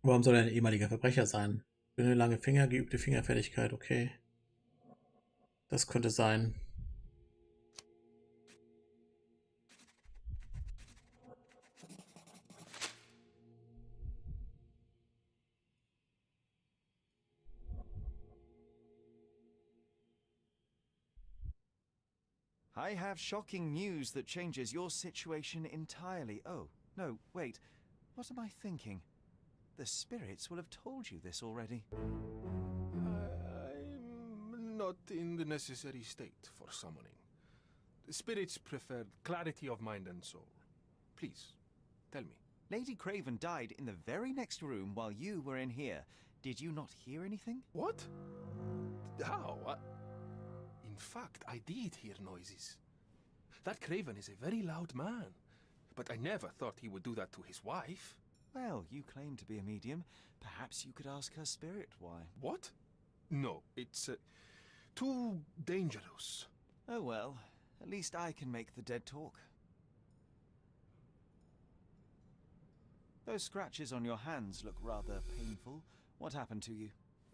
Warum soll er ein ehemaliger Verbrecher sein? Dünne, lange Finger, geübte Fingerfertigkeit, okay. Das könnte sein.
I have shocking news that changes your situation entirely. Oh, no, wait. What am I thinking? The spirits will have told you this already.
I'm not in the necessary state for summoning. The spirits prefer clarity of mind and soul. Please, tell me.
Lady Craven died in the very next room while you were in here. Did you not hear anything?
What? How? In fact, I did hear noises. That Craven is a very loud man. But I never thought he would do that to his wife.
Well, you claim to be a medium. Perhaps you could ask her spirit why.
What? No, it's too dangerous.
Oh well, at least I can make the dead talk. Those scratches on your hands look rather painful. What happened to you?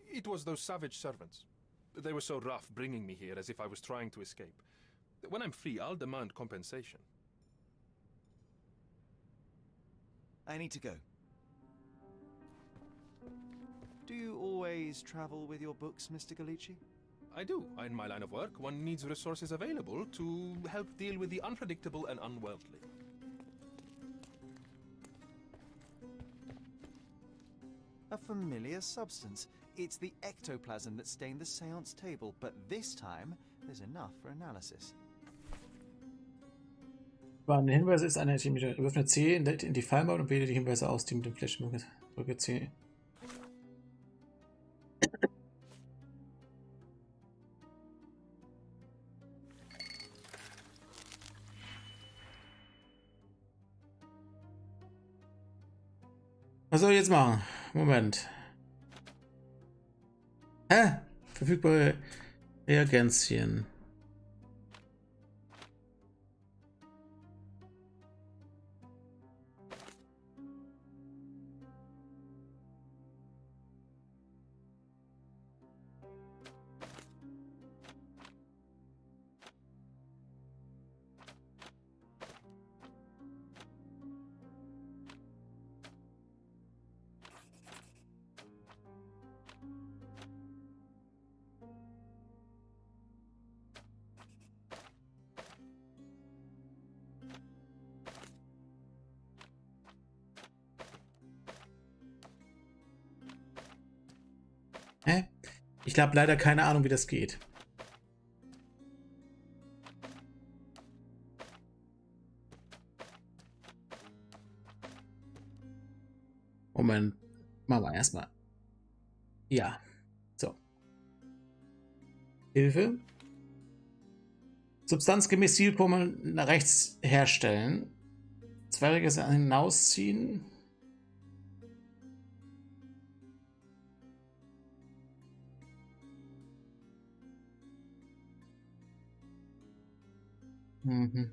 It was those savage servants. They were so rough bringing me here as if I was trying to escape. When I'm free, I'll demand compensation.
I need to go. Do you always travel with your books, Mr. Galici?
I do. In my line of work, one needs resources available to help deal with the unpredictable and unworldly.
A familiar substance. It's the ectoplasm that stained the seance table, but this time there's enough for analysis.
Ein Hinweis ist eine chemische. Öffne C in die Fallmauer und wähle die Hinweise aus, die mit dem Fläschchen drücke C. Was soll ich jetzt machen? Moment. Hä? Verfügbare Reagenzien. Hä? Ich habe leider keine Ahnung, wie das geht. Moment. Machen wir erstmal. Ja. So. Hilfe. Substanz gemäß Zielformel nach rechts herstellen. Zweiriges hinausziehen. Mhm.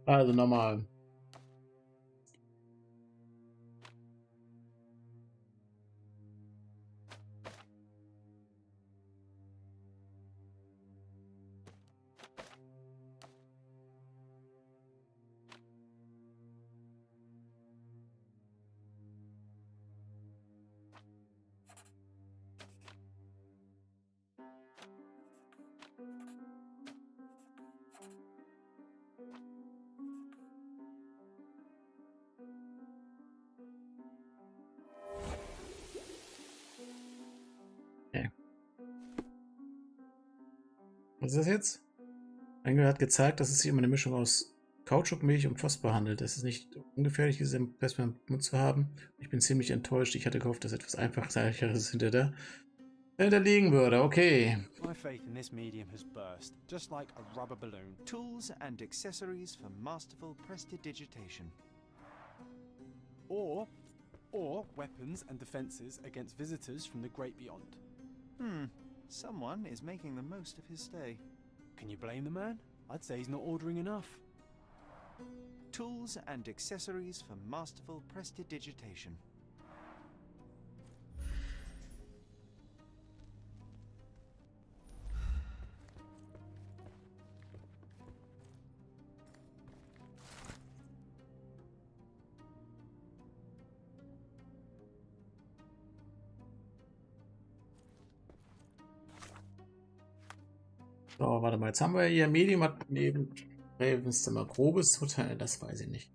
Also nochmal. Okay. Was ist das jetzt? Engel hat gezeigt, dass es sich um eine Mischung aus Kautschukmilch und Phosphor handelt. Es ist nicht ungefährlich, diese Plasma im Mund zu haben. Ich bin ziemlich enttäuscht. Ich hatte gehofft, dass etwas Einfacheres dahinter liegen würde. Okay.
My faith in this medium has burst, just like a rubber balloon.
Tools and accessories for masterful prestidigitation.
Or weapons and defenses against visitors from the great beyond.
Someone is making the most of his stay.
Can you blame the man? I'd say he's not ordering enough.
Tools and accessories for masterful prestidigitation.
So, warte mal. Jetzt haben wir hier Medium hat neben Ravens Zimmer. Grobes Hotel, das weiß ich nicht.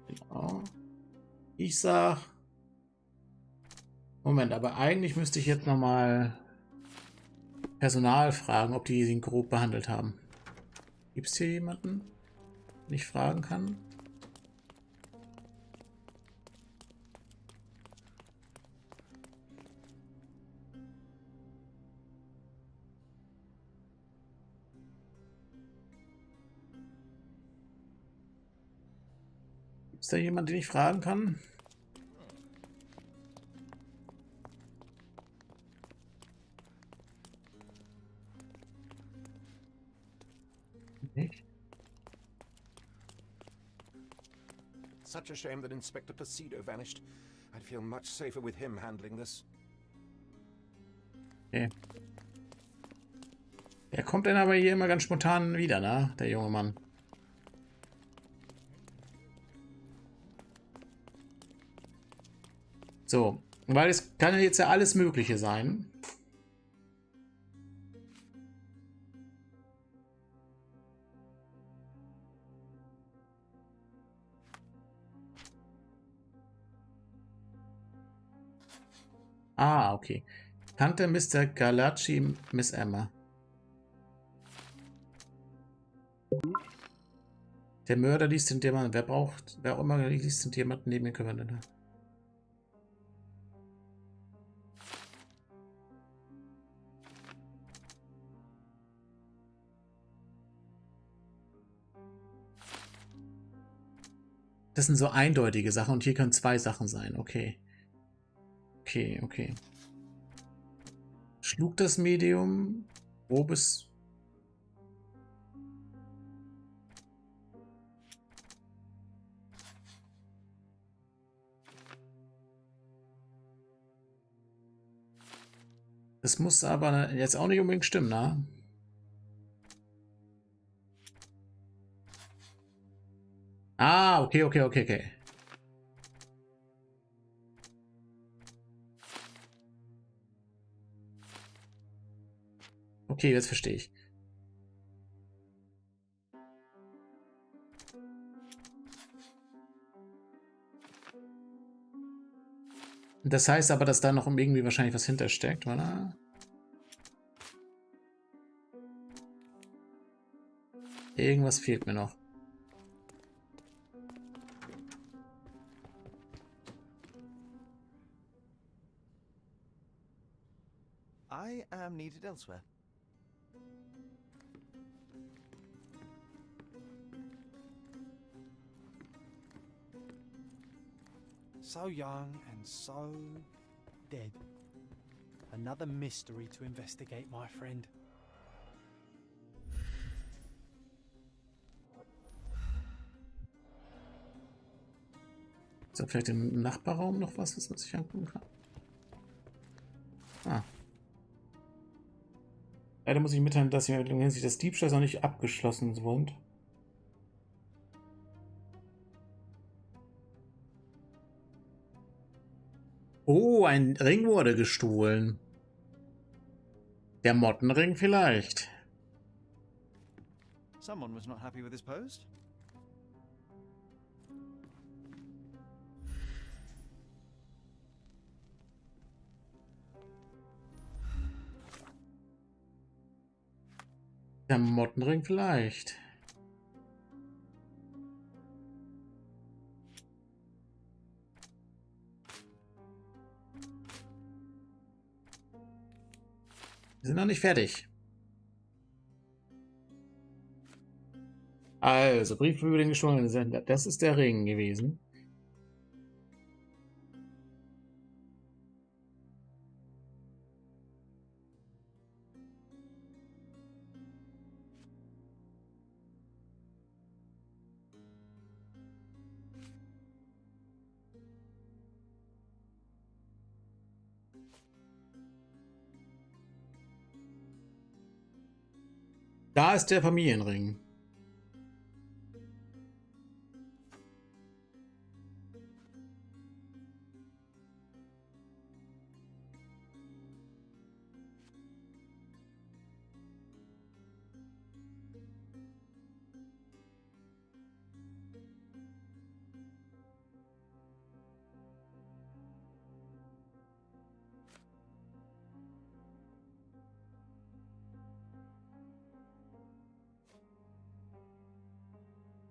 Genau. Ich sag. Moment, aber eigentlich müsste ich jetzt nochmal Personal fragen, ob die ihn grob behandelt haben. Gibt es hier jemanden, den ich fragen kann? Ist da jemand, den ich fragen kann? Nicht?
Such a shame that Inspector Placido vanished. I'd feel much safer with him handling this.
Okay. Er kommt dann aber hier immer ganz spontan wieder, ne? Der junge Mann. So, weil es kann ja jetzt ja alles Mögliche sein. Ah, okay. Kannte Mr. Galacci Miss Emma. Der Mörder liest den Diamanten. Wer auch immer liest den Diamanten neben den Kümmern. Das sind so eindeutige Sachen und hier können 2 Sachen sein. Okay. Okay, okay. Schlug das Medium. Grobes. Das muss aber jetzt auch nicht unbedingt stimmen, ne? Ah, okay, okay, okay, okay. Okay, jetzt verstehe ich. Das heißt aber, dass da noch irgendwie wahrscheinlich was hintersteckt, oder? Irgendwas fehlt mir noch.
I am needed elsewhere.
So young and so dead. Another mystery to investigate, my friend.
Ist da vielleicht im Nachbarraum noch was, was man sich angucken kann? Ah. Leider muss ich mitteilen, dass die Ermittlungen hinsichtlich des Diebstahls noch nicht abgeschlossen sind. Oh, ein Ring wurde gestohlen. Der Mottenring vielleicht.
Someone was not happy with his post.
Der Mottenring vielleicht. Wir sind noch nicht fertig. Also, Brief über den gestohlenen Sender. Das ist der Ring gewesen. Da ist der Familienring.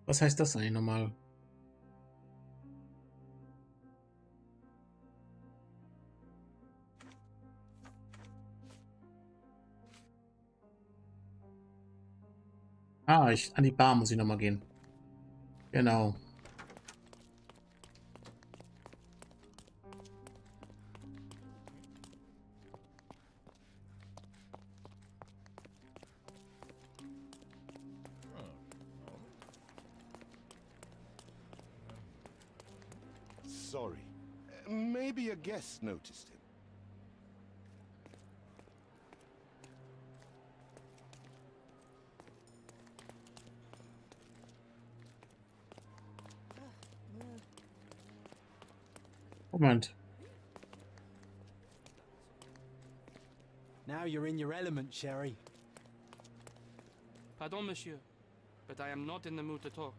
Was heißt das eigentlich nochmal? Ah, an die Bar muss ich nochmal gehen. Genau.
Sorry. Maybe a guest noticed him.
Moment.
Now you're in your element, Sherry.
Pardon, monsieur, but I am not in the mood to talk.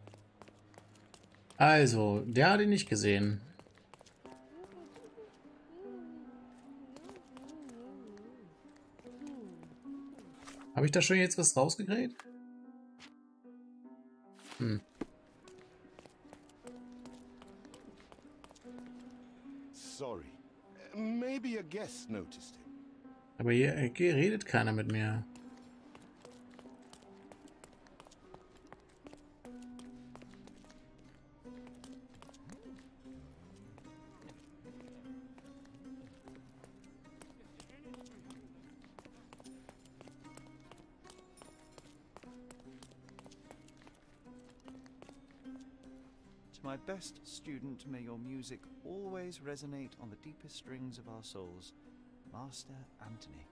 Also, der hat ihn nicht gesehen. Habe ich da schon jetzt was rausgekriegt? Hm.
Sorry. Maybe a guest noticed him.
Aber hier redet keiner mit mir.
To my best student, may your music always resonate on the deepest strings of our souls. Master Anthony.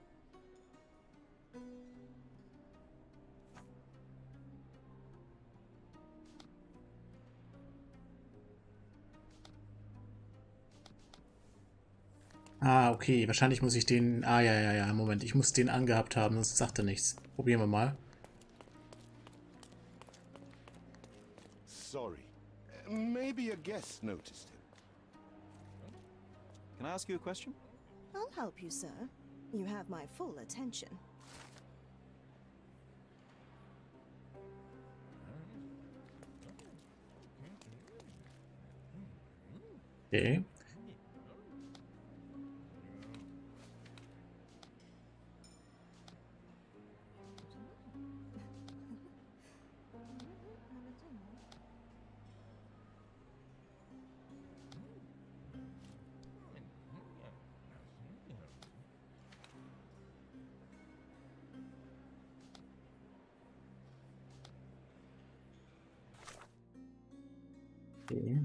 Ah, okay. Wahrscheinlich muss ich den... Ah, ja. Moment. Ich muss den angehabt haben, sonst sagt er nichts. Probieren wir mal.
Sorry. Maybe a guest noticed him.
Can I ask you a question?
I'll help you, sir. You have my full attention.
Okay. Okay.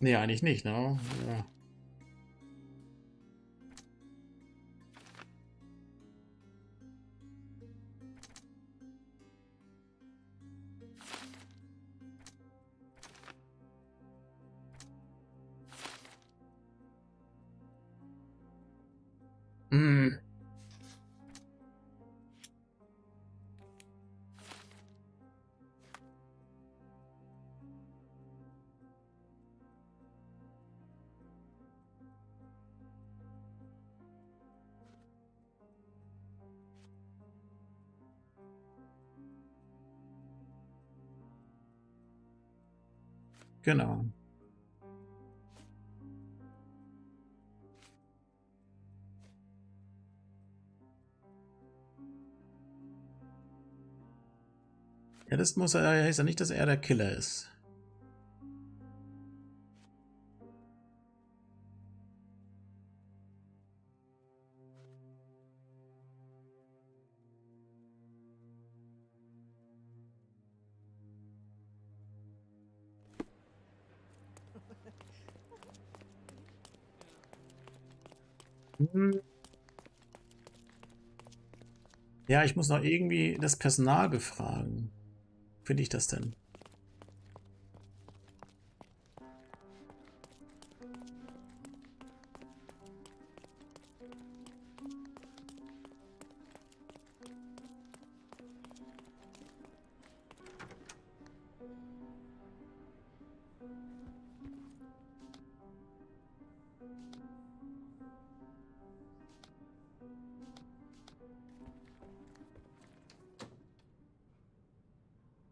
Nee, eigentlich nicht, ne? Ja. Hm. Genau. Ja, das muss heißt ja nicht, dass er der Killer ist. Hm. Ja, ich muss noch irgendwie das Personal befragen. Wie finde ich das denn?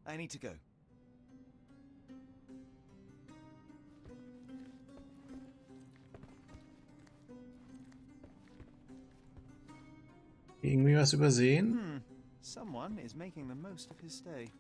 I need to go.
Irgendwie was übersehen?
Someone is making the most of his stay.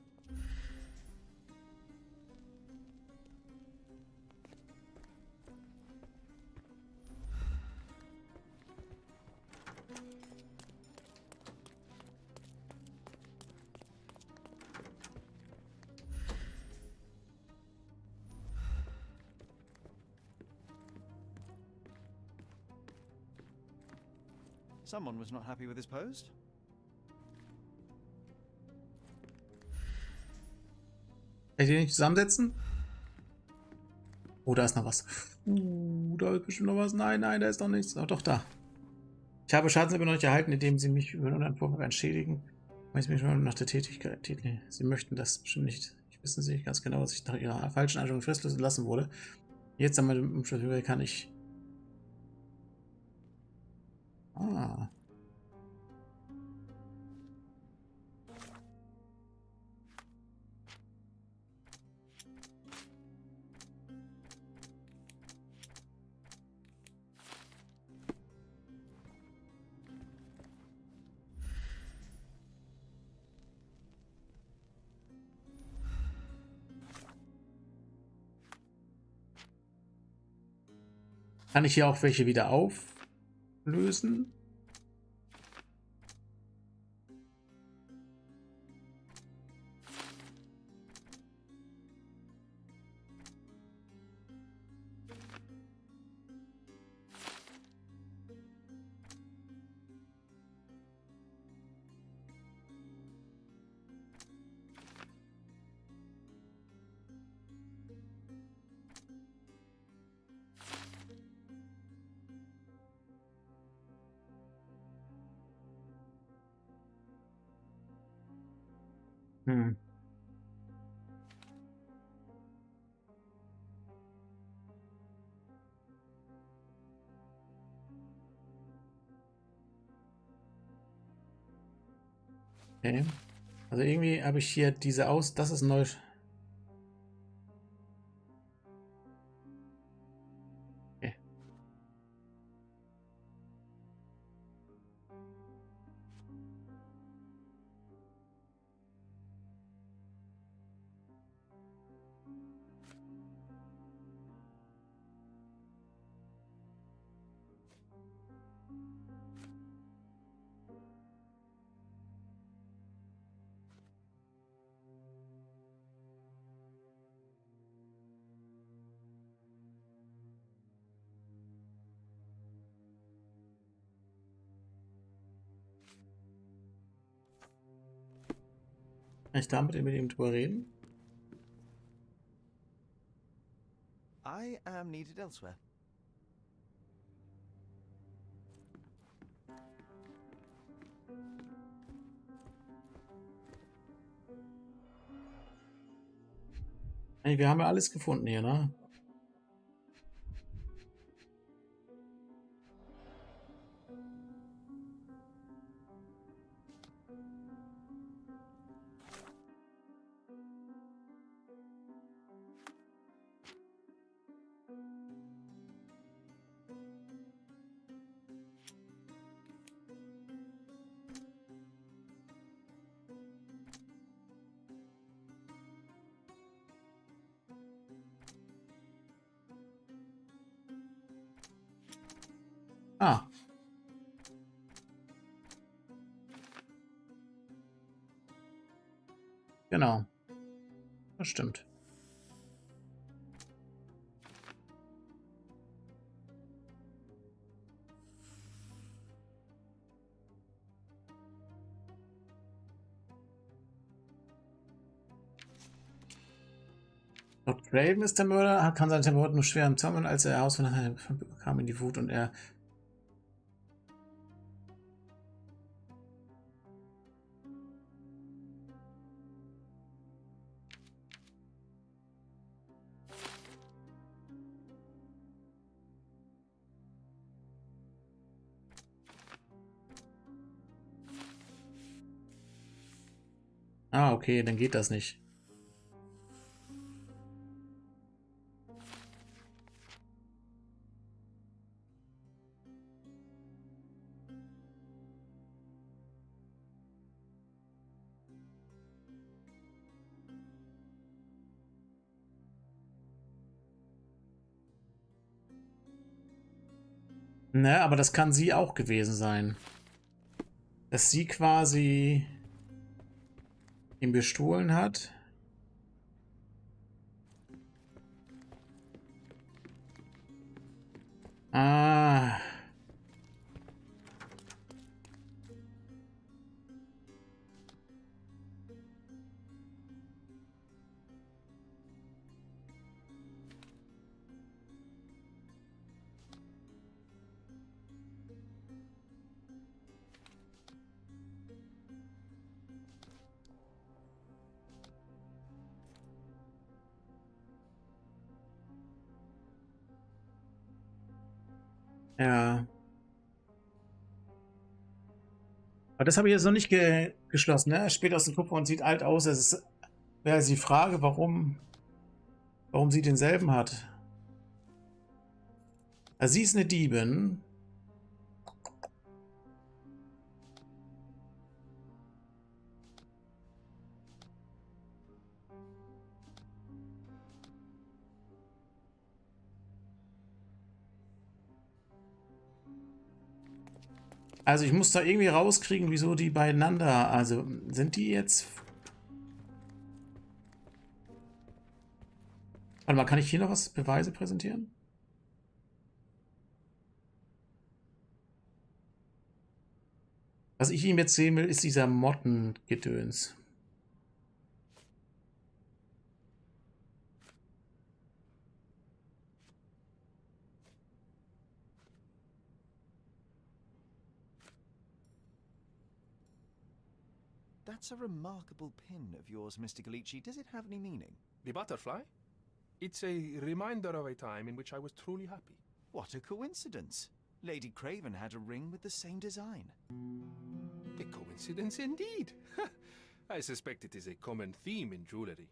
Someone was not happy with his post.
Kann ich die nicht zusammensetzen? Oh, da ist noch was. Da ist bestimmt noch was. Nein, da ist doch nichts. Oh, doch, da. Ich habe Schadensüber noch nicht erhalten, indem Sie mich über einen Vorwurf entschädigen. Weiß mich schon nach der Tätigkeit. Sie möchten das bestimmt nicht. Ich wissen Sie ganz genau, dass ich nach Ihrer falschen Einstellung fristlos entlassen wurde. Jetzt einmal im Umschluss kann ich. Ah. Kann ich hier auch welche wieder auflösen? Hm. Okay. Also irgendwie habe ich hier diese das ist neu. Okay. Kann ich damit mit ihm drüber reden?
I am needed elsewhere.
Hey, wir haben ja alles gefunden hier, ne? Ah. Genau. Das stimmt. Lord Craven ist der Mörder, kann seinen Temperament nur schwer empfangen, als er herausfand, kam in die Wut und er. Ah, okay, dann geht das nicht. Ne, aber das kann sie auch gewesen sein. Dass sie quasi ihn bestohlen hat. Ah. Ja. Aber das habe ich jetzt noch nicht geschlossen. Ne? Er spielt aus dem Kupfer und sieht alt aus. Es wäre die Frage, warum sie denselben hat. Also sie ist eine Diebin. Also ich muss da irgendwie rauskriegen, wieso die beieinander... Also sind die jetzt... Warte mal, kann ich hier noch was Beweise präsentieren? Was ich ihm jetzt sehen will, ist dieser Mottengedöns.
That's a remarkable pin of yours, Mr. Galici. Does it have any meaning?
The butterfly? It's a reminder of a time in which I was truly happy.
What a coincidence. Lady Craven had a ring with the same design.
A coincidence indeed. I suspect it is a common theme in jewelry.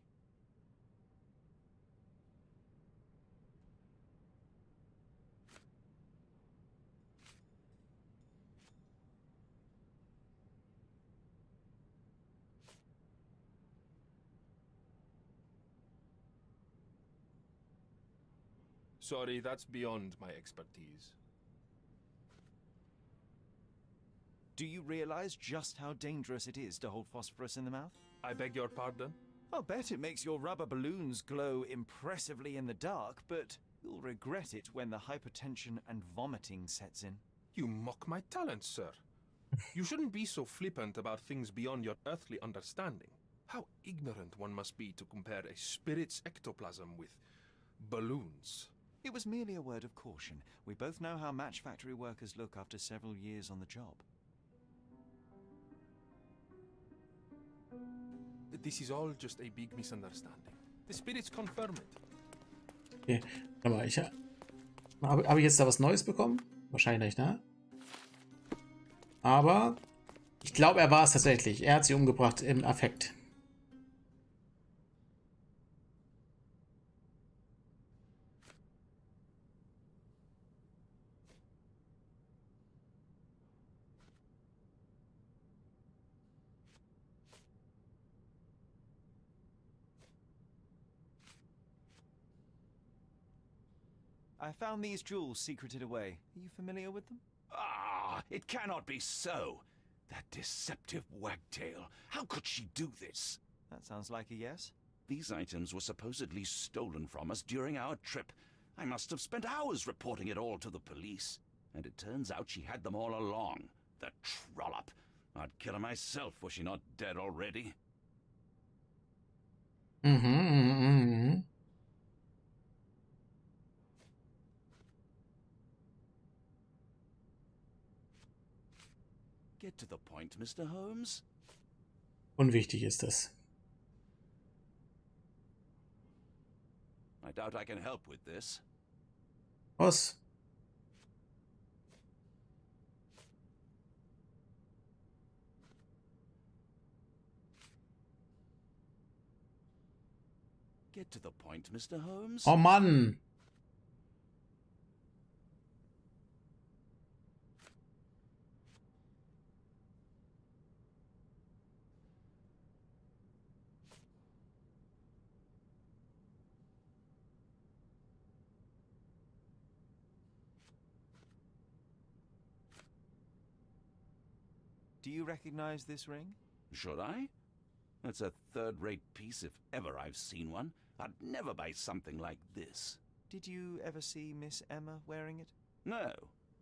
Sorry, that's beyond my expertise.
Do you realize just how dangerous it is to hold phosphorus in the mouth?
I beg your pardon?
I'll bet it makes your rubber balloons glow impressively in the dark, but you'll regret it when the hypertension and vomiting sets in.
You mock my talents, sir. You shouldn't be so flippant about things beyond your earthly understanding. How ignorant one must be to compare a spirit's ectoplasm with balloons.
It was merely a word of caution. We both know how match factory workers look after several years on the job.
This is all just a big misunderstanding. The spirits confirm it.
Okay, warte mal, habe ich jetzt da was Neues bekommen? Wahrscheinlich, ne? Aber ich glaube, er war es tatsächlich. Er hat sie umgebracht im Affekt.
I found these jewels secreted away. Are you familiar with them?
Ah, it cannot be so. That deceptive wagtail. How could she do this?
That sounds like a yes.
These items were supposedly stolen from us during our trip. I must have spent hours reporting it all to the police. And it turns out she had them all along. The trollop. I'd kill her myself, was she not dead already? Get to the point, Mr. Holmes.
Unwichtig ist das.
I doubt I can help with this.
Was?
Get to the point, Mr. Holmes.
Oh Mann!
Do you recognize this ring?
Should I? That's a third-rate piece if ever I've seen one. I'd never buy something like this.
Did you ever see Miss Emma wearing it?
No.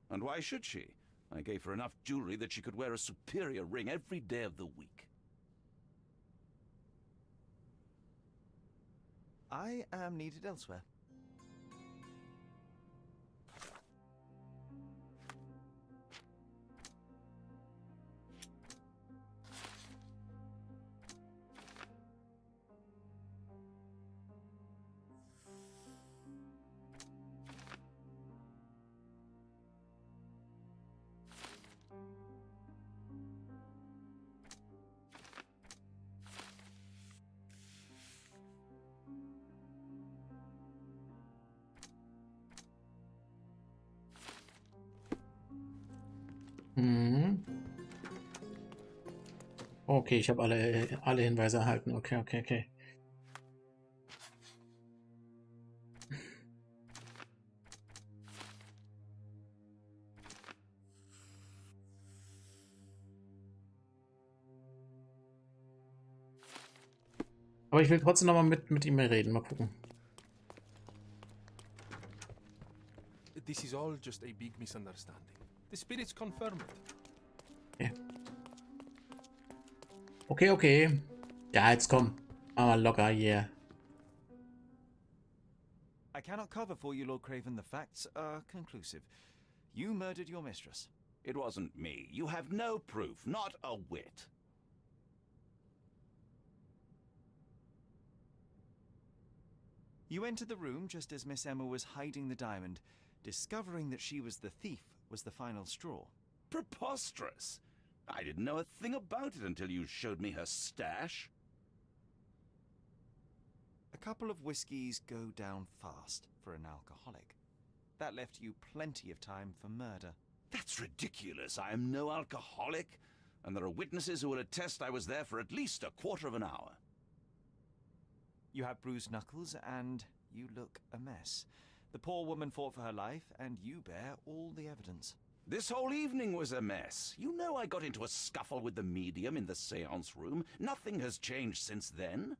And why should she? I gave her enough jewelry that she could wear a superior ring every day of the week.
I am needed elsewhere.
Okay, ich habe alle Hinweise erhalten. Okay. Aber ich will trotzdem noch mal mit ihm reden. Mal gucken.
This is all just a big misunderstanding. The spirits confirm it.
Okay. Okay. Ja, jetzt komm. Mach mal locker hier.
I cannot cover for you, Lord Craven. The facts are conclusive. You murdered your mistress.
It wasn't me. You have no proof, not a whit.
You entered the room just as Miss Emma was hiding the diamond. Discovering that she was the thief was the final straw.
Preposterous! I didn't know a thing about it until you showed me her stash.
A couple of whiskies go down fast for an alcoholic. That left you plenty of time for murder.
That's ridiculous. I am no alcoholic, and there are witnesses who will attest I was there for at least a quarter of an hour.
You have bruised knuckles, and you look a mess. The poor woman fought for her life, and you bear all the evidence.
This whole evening was a mess. You know I got into a scuffle with the medium in the seance room. Nothing has changed since then.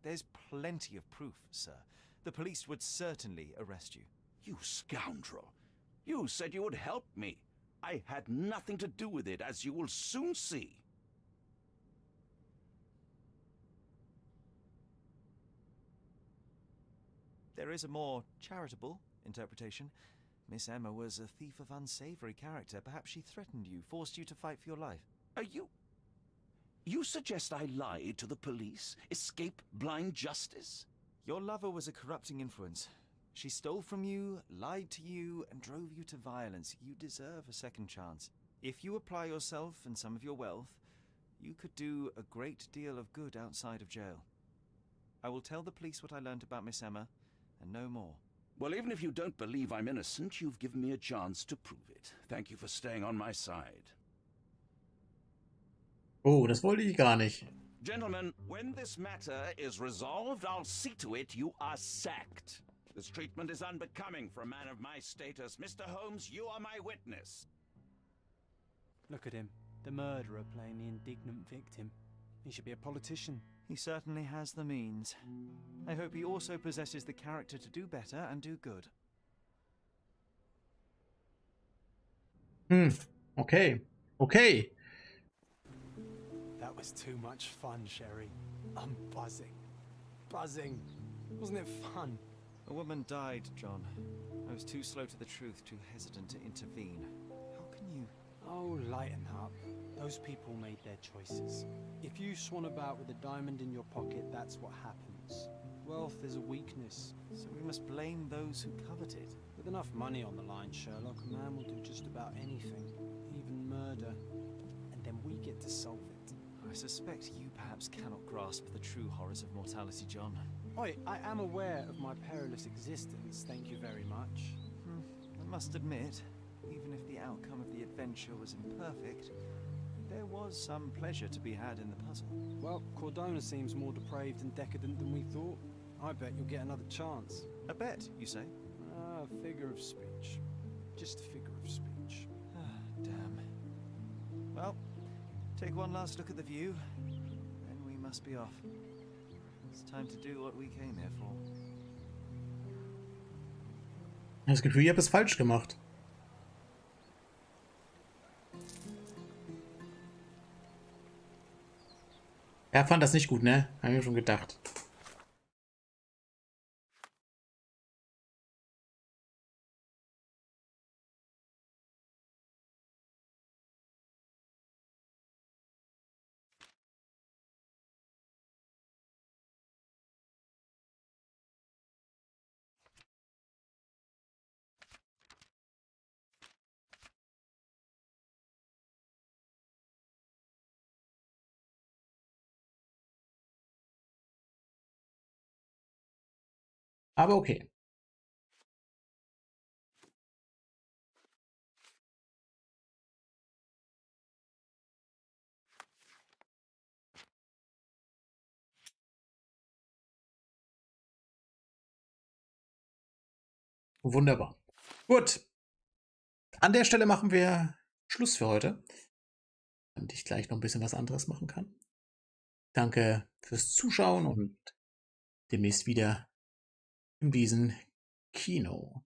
There's plenty of proof, sir. The police would certainly arrest you.
You scoundrel. You said you would help me. I had nothing to do with it, as you will soon see.
There is a more charitable interpretation. Miss Emma was a thief of unsavory character. Perhaps she threatened you, forced you to fight for your life.
Are you... You suggest I lied to the police? Escape blind justice?
Your lover was a corrupting influence. She stole from you, lied to you, and drove you to violence. You deserve a second chance. If you apply yourself and some of your wealth, you could do a great deal of good outside of jail. I will tell the police what I learned about Miss Emma, and no more.
Well, even if you don't believe I'm innocent, you've given me a chance to prove it. Thank you for staying on my side.
Oh, das wollte ich gar nicht.
Gentlemen, when this matter is resolved, I'll see to it you are sacked. This treatment is unbecoming for a man of my status. Mr. Holmes, you are my witness.
Look at him, the murderer playing the indignant victim. He should be a politician.
He certainly has the means. I hope he also possesses the character to do better and do good.
Okay. Okay.
That was too much fun, Sherry. I'm buzzing. Buzzing. Wasn't it fun?
A woman died, John. I was too slow to the truth, too hesitant to intervene. How can you...
Oh, lighten up. Those people made their choices. If you swan about with a diamond in your pocket, that's what happens. Wealth is a weakness.
So we must blame those who covet it.
With enough money on the line, Sherlock, a man will do just about anything. Even murder. And then we get to solve it.
I suspect you perhaps cannot grasp the true horrors of mortality, John.
Oi, I am aware of my perilous existence, thank you very much.
I must admit, even if the outcome of the adventure was imperfect, there was some pleasure to be had in the puzzle.
Well, Cordona seems more depraved and decadent than we thought. I bet you'll get another chance.
A bet, you say?
A figure of speech. Just a figure of speech.
Damn. Well, take one last look at the view, then we must be off. It's time to do what we came here for.
Ich habe das Gefühl, ich habe es falsch gemacht. Er fand das nicht gut, ne? Haben wir schon gedacht. Aber okay. Wunderbar. Gut. An der Stelle machen wir Schluss für heute. Damit ich gleich noch ein bisschen was anderes machen kann. Danke fürs Zuschauen und demnächst wieder in diesem Kino.